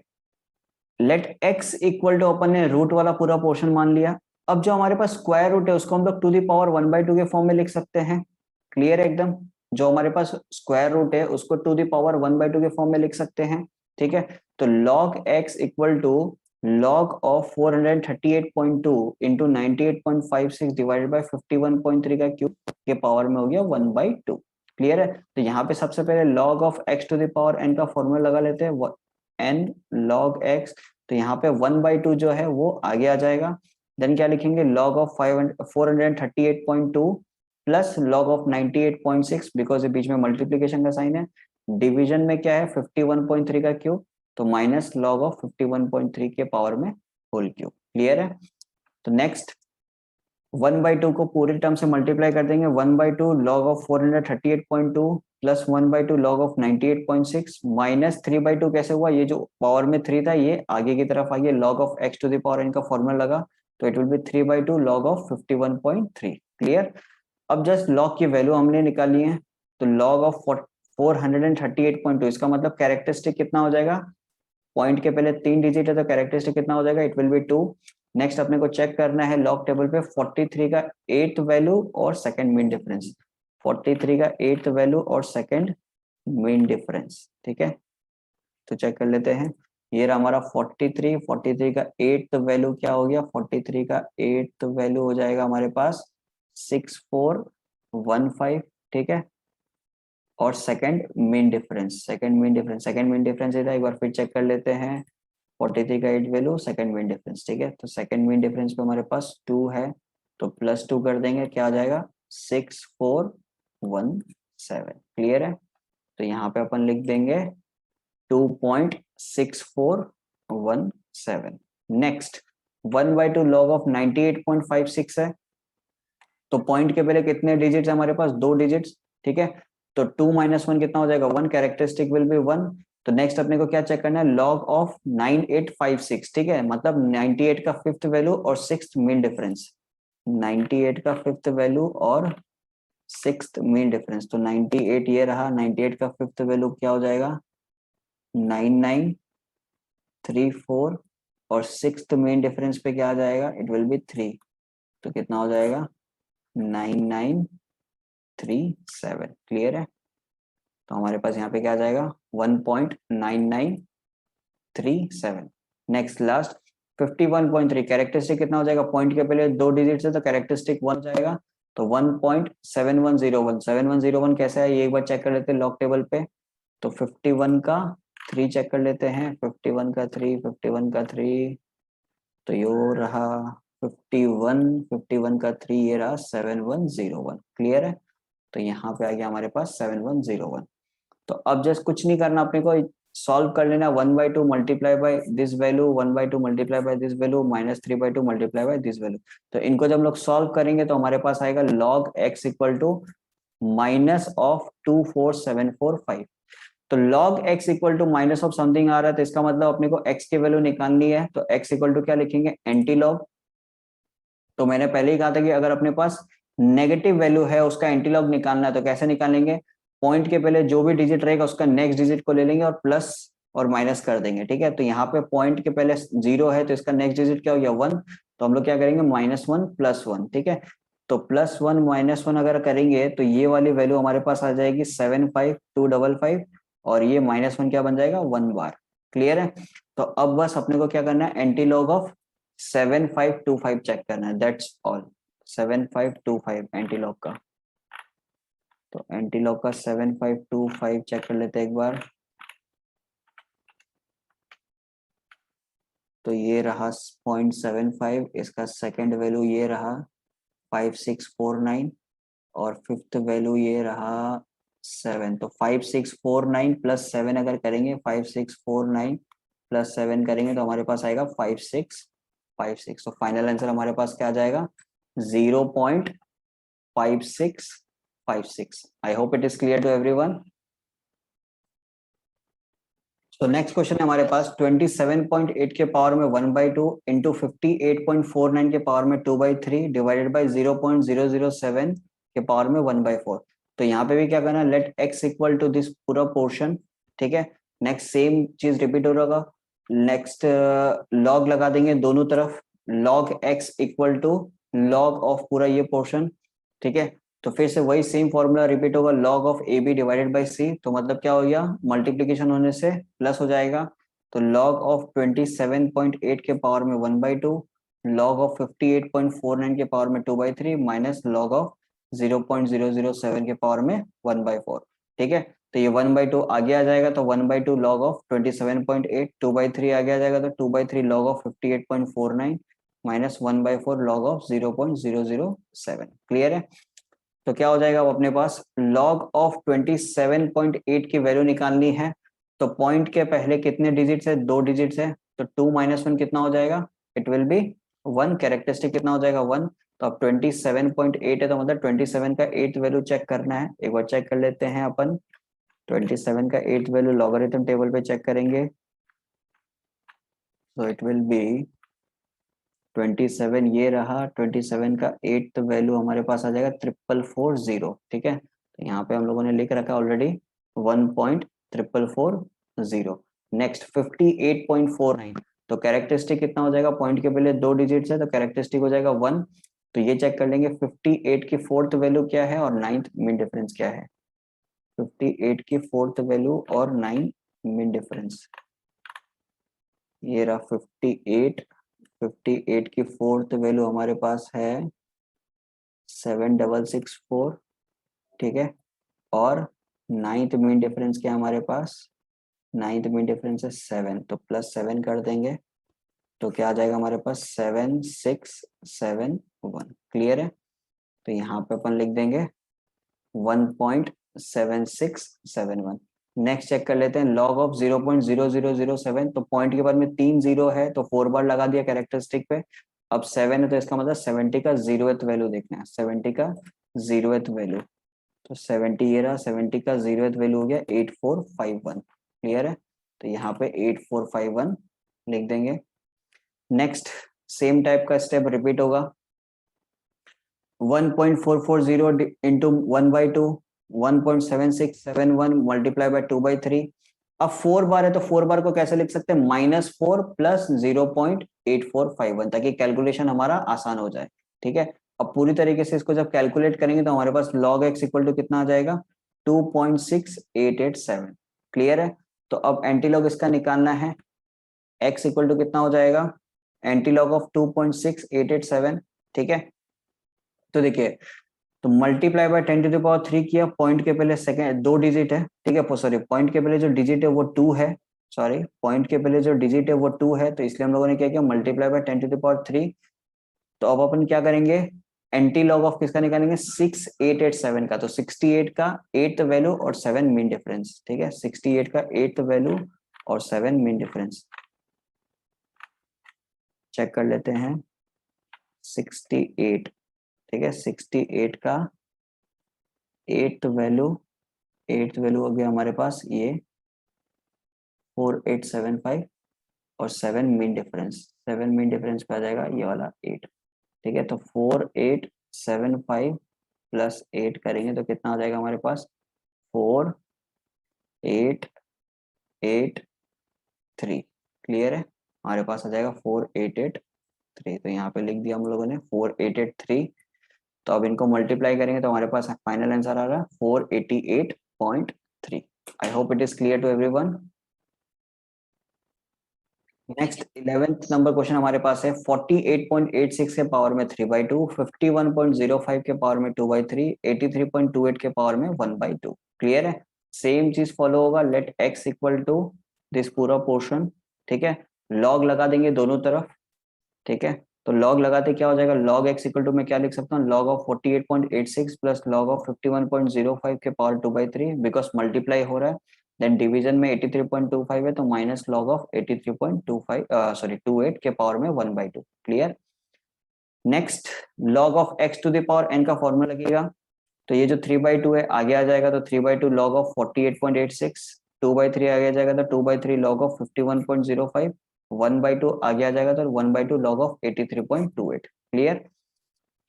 लेट x इक्वल टू, अपन ने रूट वाला पूरा पोर्शन मान लिया, अब जो हमारे पास स्क्वायर रूट है उसको हम लोग टू द पावर 1/2 के फॉर्म में लिख सकते हैं। क्लियर है एकदम, जो हमारे पास स्क्वायर रूट है उसको टू द पावर 1/2 के फॉर्म में लिख सकते हैं। ठीक है, तो log x equal to log of 438.2 into 98.56 divided by 51.3 का क्यूब के पावर में हो गया 1/2। क्लियर है? तो यहाँ पे सबसे पहले log of x to the power n का फॉर्मूला लगा लेते हैं, n log x। तो यहाँ पे 1/2 जो है वो आगे आ जाएगा। देन क्या लिखेंगे, log of 438.2 plus log of 98.6, because ये बीच में मल्टीप्लीकेशन का साइन है। डिवीजन में क्या है 51.3 का क्यूब, तो माइनस लॉग ऑफ 51.3 के पावर में होल क्यूब। क्लियर है? तो नेक्स्ट 1/2 को पूरे टर्म से मल्टीप्लाई कर देंगे, 1/2 log of 438.2 plus 1/2 log of 98.6 minus 3/2 कैसे हुआ, ये जो पावर में 3 था ये आगे की तरफ आ गया, log of x to the power n का फॉर्मूला लगा, तो it will be 3/2 log of 51.3। Clear? अब जस्ट log की वैल्यू हमने निकाली है, तो log ऑफ 438.2, इसका मतलब कैरेक्टरिस्टिक कितना हो जाएगा, पॉइंट के पहले 3 डिजिट है तो कैरेक्टरिस्टिक कितना हो जाएगा, इट विल बी 2। नेक्स्ट अपने को चेक करना है लॉग टेबल पे 43 का 8th वैल्यू और सेकंड मीन डिफरेंस, 43 का 8th वैल्यू और सेकंड मीन डिफरेंस। ठीक है, तो चेक कर लेते हैं। ये रहा हमारा 43 का 8th वैल्यू क्या हो गया, 43 का 8th वैल्यू हो जाएगा हमारे पास 6415। ठीक है, और second mean difference, second mean difference इधर एक बार फिर चेक कर लेते हैं। 43 का 8 वैल्यू, सेकंड मीन डिफरेंस। ठीक है, तो सेकंड मीन डिफरेंस पे हमारे पास 2 है, तो +2 कर देंगे, क्या आ जाएगा 6417। क्लियर है? तो यहाँ पे अपन लिख देंगे 2.6417। नेक्स्ट 1/2 log ऑफ 98.56 है, तो पॉइंट के पहले कितने डिजिट्स है हमारे पास, 2 डिजिट्स। ठीक है, तो 2 - 1 कितना हो जाएगा, 1, कैरेक्टरिस्टिक विल बी 1। तो नेक्स्ट अपने को क्या चेक करना है, log ऑफ 9856। ठीक है, मतलब 98 का 5th वैल्यू और 6th मीन डिफरेंस, 98 का 5th वैल्यू और 6th मीन डिफरेंस। तो 98 ये रहा, 98 का 5th वैल्यू क्या हो जाएगा 9934, और 6th मीन डिफरेंस पे क्या आ जाएगा, इट विल बी 3, तो कितना हो जाएगा 9937। क्लियर है? तो हमारे पास यहाँ पे क्या आ जाएगा 1.9937। नेक्स्ट लास्ट 51.3, कैरेक्टरिस्टिक कितना हो जाएगा, पॉइंट के पहले 2 डिजिट है तो कैरेक्टरिस्टिक 1 जाएगा, तो 1.7101। 7101 कैसा है ये एक बार चेक कर लेते हैं लॉग टेबल पे। तो 51 का 3 चेक कर लेते हैं, 51 का 3, 51 का 3, तो ये रहा 51 का 3, ये रहा 7101। क्लियर है? तो यहाँ पे आ गया हमारे पास 7101। तो अब जस्ट कुछ नहीं करना अपने को, सॉल्व कर लेना 1/2 multiply by this value, 1/2 multiply by this value, -3/2 multiply by this value. तो इनको जब हम लोग सॉल्व करेंगे तो हमारे पास आएगा log x इक्वल टू -2475। तो log x equal to minus of something आ रहा है, तो इसका मतलब अपने को x की वैल्यू निकालनी है, तो x इक्वल टू क्या लिखेंगे, एंटी लॉग। तो मैंने पहले ही कहा था कि अगर अपने पास नेगेटिव वैल्यू है उसका एंटी लॉग निकालना है, तो कैसे निकालेंगे, पॉइंट के पहले जो भी डिजिट रहेगा उसका नेक्स्ट डिजिट को ले लेंगे और प्लस और माइनस कर देंगे। ठीक है, तो यहाँ पे पॉइंट के पहले 0 है तो इसका नेक्स्ट डिजिट क्या हो गया 1, तो हम लोग क्या करेंगे -1 + 1। ठीक है, तो +1 -1 अगर करेंगे तो ये वाली वैल्यू हमारे पास आ जाएगी 75255, और ये -1 क्या बन जाएगा 1 बार। क्लियर है? तो अब बस अपने को क्या करना है, एंटी लॉग ऑफ 7525 चेक करना है, दैट्स ऑल। 7525 एंटी लॉग का, तो एंटी लॉग का 7525 चेक कर लेते हैं एक बार। तो ये रहा 0.75, इसका सेकंड वैल्यू ये रहा 5649, और 5th वैल्यू ये रहा 7। तो 5649 + 7 अगर करेंगे, 5649 + 7 करेंगे तो हमारे पास आएगा 5656। तो फाइनल आंसर हमारे पास क्या आ जाएगा 0.5656। I hope it is clear to everyone. तो नेक्स्ट क्वेश्चन है हमारे पास 27.8 के पावर में 1/2 इंटू 58.49 के पावर में 2/3 डिवाइडेड बाई 0.007 के पावर में 1/4। तो यहाँ पे भी क्या करना है, let x equal to this पूरा पोर्शन। ठीक है, नेक्स्ट सेम चीज रिपीट हो रहा, नेक्स्ट लॉग लगा देंगे दोनों तरफ, log x equal to log of पूरा ये पोर्शन। ठीक है, तो फिर से वही सेम फॉर्मूला रिपीट होगा, log of AB divided by C। तो मतलब क्या हो गया, मल्टीप्लीकेशन होने से प्लस हो जाएगा, तो log ऑफ 27.8 के पावर में 1/2, log ऑफ 58.49 के पावर में 2/3 माइनस log ऑफ 0.007 के पावर में 1/4। ठीक है, तो ये 1/2 आगे आ जाएगा, तो 1/2 log ऑफ 27.8, 2/3 आगे आ जाएगा, तो 2/3 log of 58.49 minus 1/4 log of 0.007। Clear है? तो क्या हो जाएगा अब अपने पास log ऑफ 27.8 की वैल्यू निकालनी है, तो पॉइंट के पहले कितने डिजिट्स है? 2 डिजिट्स है, तो 2 - 1 कितना हो जाएगा? It will B 1। कैरेक्टरिस्टिक कितना हो जाएगा? 1। तो अब 27.8 है, तो मतलब 27 का 8th वैल्यू चेक करना है। एक बार चेक कर लेते हैं अपन। 27 का 8th वैल्यू लॉगरिथम टेबल पे चेक करेंगे, तो इट विल बी 27, ये रहा। 27 का 8th वैल्यू हमारे पास आ जाएगा 4440। ठीक है, तो यहाँ पे हम लोगों ने लिख रखा ऑलरेडी 1.4440। नेक्स्ट 58.49, तो कैरेक्टरिस्टिक कितना हो जाएगा? पॉइंट के पहले 2 डिजिट्स है, तो कैरेक्टरिस्टिक हो जाएगा 1। तो ये चेक कर लेंगे 58 की 4th वैल्यू क्या है और 9th मीन डिफरेंस क्या है। 58 की 4th वैल्यू और 9 मीन डिफरेंस, ये रहा 58। 58 की 4th वैल्यू हमारे पास है 7664। ठीक है, और 9th मीन डिफरेंस क्या हमारे पास? 9th मीन डिफरेंस है 7, तो +7 कर देंगे, तो क्या आ जाएगा हमारे पास? 7671। क्लियर है? तो यहाँ पे अपन लिख देंगे 1.7671। नेक्स्ट चेक कर लेते हैं लॉग ऑफ 0.0007। तो पॉइंट के बाद में 3 0 है, तो 4 बार लगा दिया कैरेक्टरिस्टिक पे। अब 7 है, तो इसका मतलब 70 का 0th वैल्यू देखना है। 70 का 0th वैल्यू, तो 70 ये रहा। 70 का 0th वैल्यू हो गया 8451। क्लियर है? तो यहाँ पे 8451 लिख देंगे। नेक्स्ट सेम टाइप का स्टेप रिपीट होगा। 1.440 इंटू 1/2, 1.7671 मल्टीप्लाई बाय 2/3। अब 4 बार है, तो 4 बार को कैसे लिख सकते हैं? -4 प्लस 0.8451, ताकि कैलकुलेशन हमारा आसान हो जाए। ठीक है, अब पूरी तरीके से इसको जब कैलकुलेट करेंगे तो हमारे पास log x इक्वल टू कितना आ जाएगा? 2.6887। क्लियर है? तो अब एंटी लॉग इसका निकालना है। x इक्वल टू कितना हो जाएगा? Anti log of 2.6887। ठीक है, तो देखिए, तो मल्टीप्लाई बाय 10⁻³ किया। पॉइंट के पहले सेकंड 2 डिजिट है। ठीक है, सॉरी, पॉइंट के पहले जो डिजिट है वो 2 है। सॉरी, पॉइंट के पहले जो डिजिट है वो 2 है, तो इसलिए हम लोगों ने क्या किया? Multiply by 10⁻³। तो अब अपन क्या करेंगे? एंटी लॉग ऑफ किसका निकालेंगे? 6887 का। तो 68 का 8th वैल्यू और 7 मीन डिफरेंस। ठीक है, 68 का 8th वैल्यू और 7 मीन डिफरेंस चेक कर लेते हैं। 68, ठीक है, 68 का 8th वैल्यू, 8th वैल्यू हो गया हमारे पास ये 4875 और 7 मीन डिफरेंस। 7 मीन डिफरेंस पे आ जाएगा ये वाला 8। ठीक है, तो 4875 प्लस 8 करेंगे तो कितना आ जाएगा हमारे पास? 4883। क्लियर है? हमारे पास आ जाएगा 4883। तो यहाँ पे लिख दिया हम लोगों ने 4883। तो अब इनको मल्टीप्लाई करेंगे तो हमारे पास फाइनल आंसर आ रहा है 488.3। I hope it is clear to everyone. Next 11th number question हमारे पास है 48.86 के पावर में 3/2, 51.05 के पावर में 2/3, 83.28 के पावर में 1/2। क्लियर है? सेम चीज फॉलो होगा। Let x equal to this पूरा पोर्शन। ठीक है, लॉग लगा देंगे दोनों तरफ। ठीक है, तो लॉग लगाते क्या हो जाएगा? लॉग x इक्वल टू मैं क्या लिख सकता हूँ? Log of 48.86 plus log of 51.05 के पावर 2/3, बिकॉज मल्टीप्लाई हो रहा है। देन डिवीजन में 83.25 है, तो माइनस लॉग ऑफ 83.25 सॉरी 28 के पावर में 1/2। Clear? Next log of x to the power n का फॉर्मूला लगेगा। तो ये जो 3/2 है आगे आ जाएगा, तो 3/2 लॉग ऑफ 48.86, 2/3 आगे आ जाएगा तो 2/3 लॉग ऑफ 51.05, 1/2 आगे आ जाएगा तो 1/2 लॉग ऑफ 83.28। क्लियर?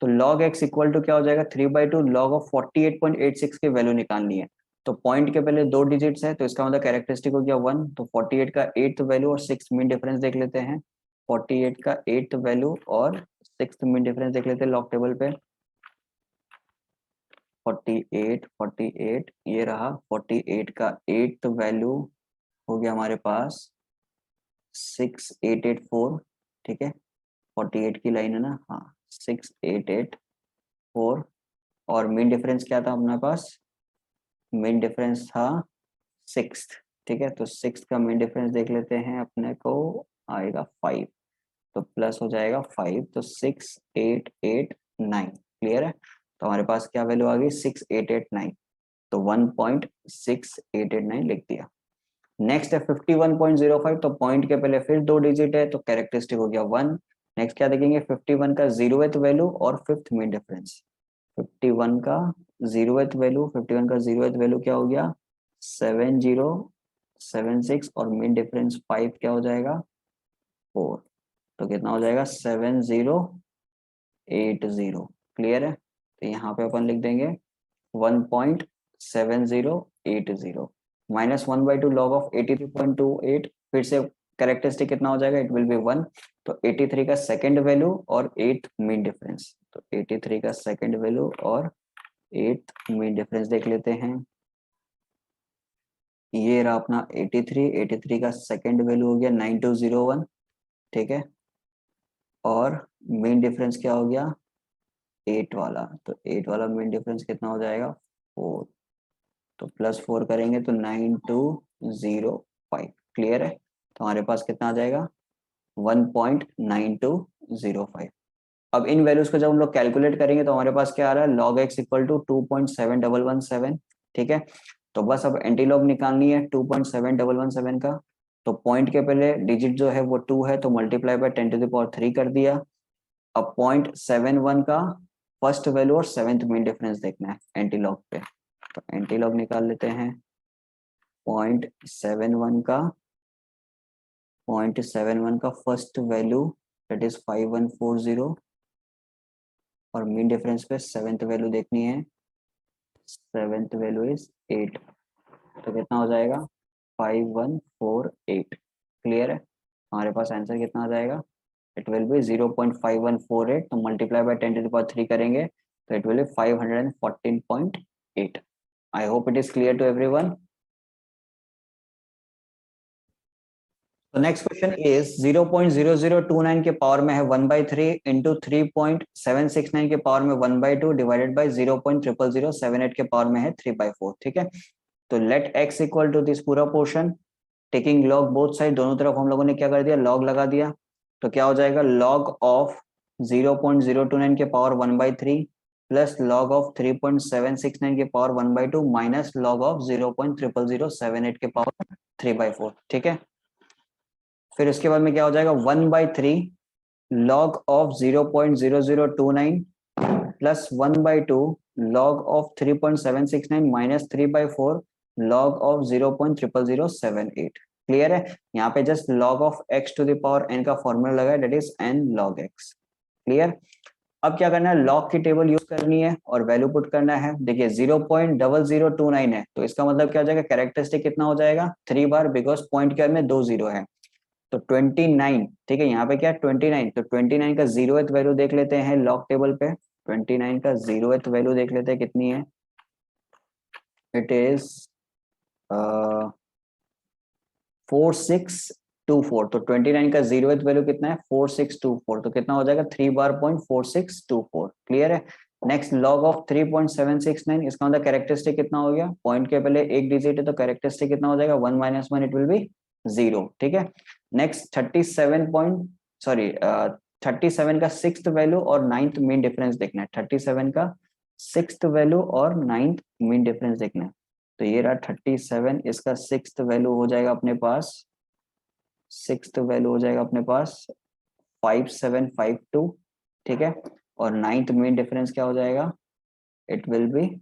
तो log x इक्वल टू क्या हो जाएगा? 3/2 log ऑफ 48.86 की वैल्यू निकालनी है। तो पॉइंट के पहले 2 डिजिट्स है, तो इसका मतलब कैरेक्टरिस्टिक हो गया 1। तो 48 का 8th वैल्यू और 6th मीन डिफरेंस देख लेते हैं। 48 का 8th वैल्यू और 6th मीन डिफरेंस देख लेते हैं लॉग टेबल पे। 48 48 ये रहा। 48 का 8th वैल्यू हो गया हमारे पास 6884, ठीक है, 48 की लाइन है ना, हाँ 6884, और मीन डिफरेंस क्या था अपने पास, मीन डिफरेंस था 6, ठीक है, तो 6 का मीन डिफरेंस देख लेते हैं, अपने को आएगा 5, तो प्लस हो जाएगा 5, तो 6889, क्लियर है। तो हमारे पास क्या वैल्यू आ गई 6889, तो 1.6889 लिख दिया। नेक्स्ट है 51.05, तो पॉइंट के पहले फिर 2 डिजिट है, तो कैरेक्टरिस्टिक हो गया 1। नेक्स्ट क्या देखेंगे 51 का 0th वैल्यू और 5th मीन डिफरेंस। 51 का 0th वैल्यू, 51 का 0th वैल्यू क्या हो गया 7076, और मीन डिफरेंस 5 क्या हो जाएगा 4, तो कितना हो जाएगा 7080, क्लियर है। तो यहाँ पे अपन लिख देंगे 1.7080 -1/2 log ऑफ 83.28, फिर से कैरेक्टरिस्टिक कितना हो जाएगा, इट विल बी 1, तो 83 का सेकंड वैल्यू और 8th मीन डिफरेंस, तो 83 का सेकंड वैल्यू और 8th मीन डिफरेंस देख लेते हैं। ये रहा अपना 83 का सेकंड वैल्यू हो गया 9201, ठीक है, और मीन डिफरेंस क्या हो गया 8 वाला, तो 8 वाला मीन डिफरेंस कितना हो जाएगा 4, तो +4 करेंगे तो 9205, क्लियर है। तो हमारे पास कितना आ जाएगा 1.9205। अब इन वैल्यूज को जब हम लोग कैलकुलेट करेंगे तो हमारे पास क्या आ रहा है log x इक्वल टू 2.7117, ठीक है। तो बस अब एंटी लॉग निकालनी है 2.7117 का, तो पॉइंट के पहले डिजिट जो है वो 2 है, तो मल्टीप्लाई बाय 10⁻³ कर दिया। अब 0.71 का फर्स्ट वैल्यू और 7th मीन डिफरेंस देखना है एंटी लॉग पे, तो एंटी लॉग निकाल लेते हैं। 0.71 का 0.71 का फर्स्ट वैल्यू दैट इज 5140, और मीन डिफरेंस पे 7th वैल्यू देखनी है, 7th वैल्यू इज 8, तो कितना हो जाएगा 5148, क्लियर है। हमारे पास आंसर कितना आ जाएगा, इट विल बी 0.5148, तो मल्टीप्लाई बाय 10⁻³ करेंगे तो it will be 514.8। I hope it is clear to everyone. तो नेक्स्ट क्वेश्चन इज 0.0029 के पावर में है 1/3 इंटू 3.769 के पावर में 1/2 डिवाइडेड बाई 0.00078 के पावर में है 3/4, ठीक है। तो let x equal to this पूरा portion, taking log both side, दोनों तरफ हम लोगों ने क्या कर दिया लॉग लगा दिया, तो क्या हो जाएगा log ऑफ 0.029 के पावर 1/3 प्लस log ऑफ 3.769 के पावर 1/2 माइनस log ऑफ 0.00078 के पावर 3/4, ठीक है। फिर उसके बाद में क्या हो जाएगा 1/3 log of 0.0029 plus 1/2 log of 3.769 minus 3/4 log of 0.00078, clear है। यहाँ पे just log of x to the power n का फॉर्मूला लगा है, that is n log x, clear. अब क्या करना है लॉग की टेबल यूज करनी है और वैल्यू पुट करना है। देखिए 0.0029 है, तो इसका मतलब क्या हो जाएगा कैरेक्टरिस्टिक कितना हो जाएगा 3 बार, बिकॉज पॉइंट के में 2 0 है, तो 29, ठीक है। यहाँ पे क्या 29, तो 29 का 0th वैल्यू देख लेते हैं लॉग टेबल पे, 29 का 0th वैल्यू देख लेते हैं कितनी है, इट इज 4624, तो 29 का 0th वैल्यू कितना है 4624, तो कितना हो जाएगा 3 बार 0.4624, क्लियर है। नेक्स्ट log ऑफ 3.769, इसका मतलब कैरेक्टरिस्टिक कितना हो गया, पॉइंट के पहले एक डिजिट है तो कैरेक्टरिस्टिक कितना हो जाएगा 1 - 1 इट विल बी 0, ठीक है। नेक्स्ट 37 का 6th वैल्यू और 9th मीन डिफरेंस देखना है, 37 का 6th वैल्यू और 9th मीन डिफरेंस देखना है, तो ये रहा 37, इसका 6th वैल्यू हो जाएगा अपने पास, 6th वैल्यू हो जाएगा अपने पास 5752, ठीक है, और 9th मीन डिफरेंस क्या हो जाएगा, इट विल बी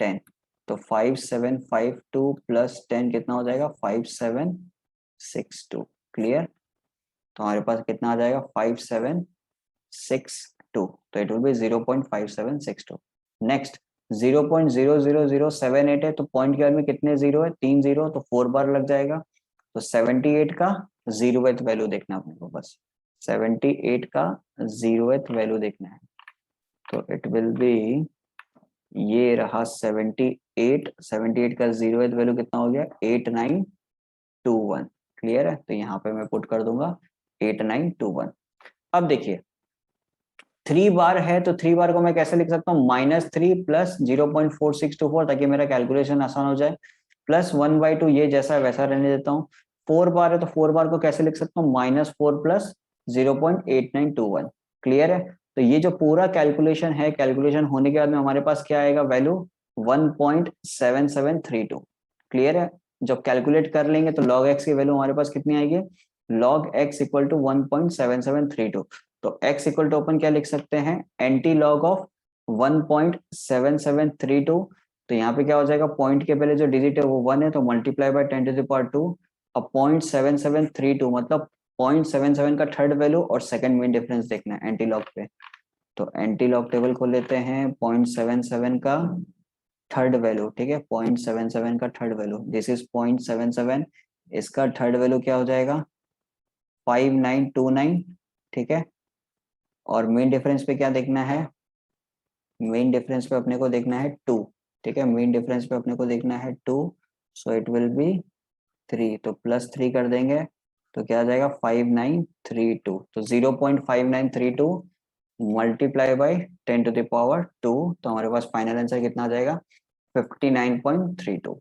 10, तो 5752 प्लस 10 कितना हो जाएगा 5762, क्लियर। तो हमारे पास कितना आ जाएगा 5762, तो इट विल बी 0.5762। नेक्स्ट 0.00078 है, तो पॉइंट के बाद में कितने जीरो है 3 0, तो 4 बार लग जाएगा, तो 78 का 0th वैल्यू देखना है अपने को, बस 78 का 0th वैल्यू देखना है, तो इट विल बी ये रहा 78 का 0th वैल्यू कितना हो गया 8921, क्लियर है? तो यहाँ पे मैं पुट कर दूंगा 8921। अब देखिए 3 बार है तो 3 बार को मैं कैसे लिख सकता हूँ, -3 प्लस 0.4624, ताकि मेरा कैलकुलेशन आसान हो जाए, प्लस 1/2, ये जैसा है वैसा रहने देता हूँ। 4 बार है तो 4 बार को कैसे लिख सकता हूँ, -4 प्लस 0.8921। क्लियर है? तो ये जो पूरा कैलकुलेशन है, कैलकुलेशन होने के बाद में हमारे पास क्या आएगा, वैल्यू 1.7732। क्लियर है? जब कैलकुलेट कर लेंगे तो log x की वैल्यू हमारे पास कितनी आएगी, log x इक्वल टू 1.7732। तो x इक्वल टू अपन क्या लिख सकते हैं, एंटी लॉग ऑफ 1.7732। तो यहाँ पे क्या हो जाएगा, पॉइंट के पहले जो डिजिट है वो 1 है, तो मल्टीप्लाई बाय 10⁻²। अब 0.7732 मतलब 0.77 का थर्ड वैल्यू और सेकंड मेन डिफरेंस देखना है एंटी लॉग पे। तो एंटी लॉग टेबल को लेते हैं, 0.77 का थर्ड वैल्यू, ठीक है, 0.77 का थर्ड वैल्यू, दिस इज 0.77। इसका थर्ड वैल्यू क्या हो जाएगा, 5929, ठीक है। और मेन डिफरेंस पे क्या देखना है, मेन डिफरेंस पे अपने को देखना है 2, ठीक है, मेन डिफरेंस पे अपने को देखना है 2। सो इट विल बी 3, तो +3 कर देंगे तो क्या आ जाएगा 5932। तो 0.5932 मल्टीप्लाई बाई 10⁻², तो हमारे पास फाइनल आंसर कितना आ जाएगा, 59.32।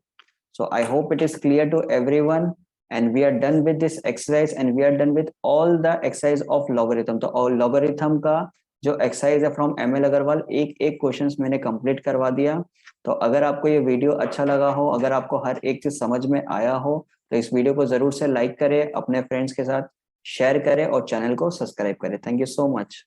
So I hope it is clear to everyone, and we are done with this exercise, and we are done with all the exercise of logarithm। तो और logarithm का जो एक्सरसाइज है फ्रॉम एम एल अग्रवाल, एक एक क्वेश्चंस मैंने कंप्लीट करवा दिया। तो अगर आपको ये वीडियो अच्छा लगा हो, अगर आपको हर एक चीज समझ में आया हो, तो इस वीडियो को जरूर से लाइक करें, अपने फ्रेंड्स के साथ शेयर करें और चैनल को सब्सक्राइब करें। Thank you so much.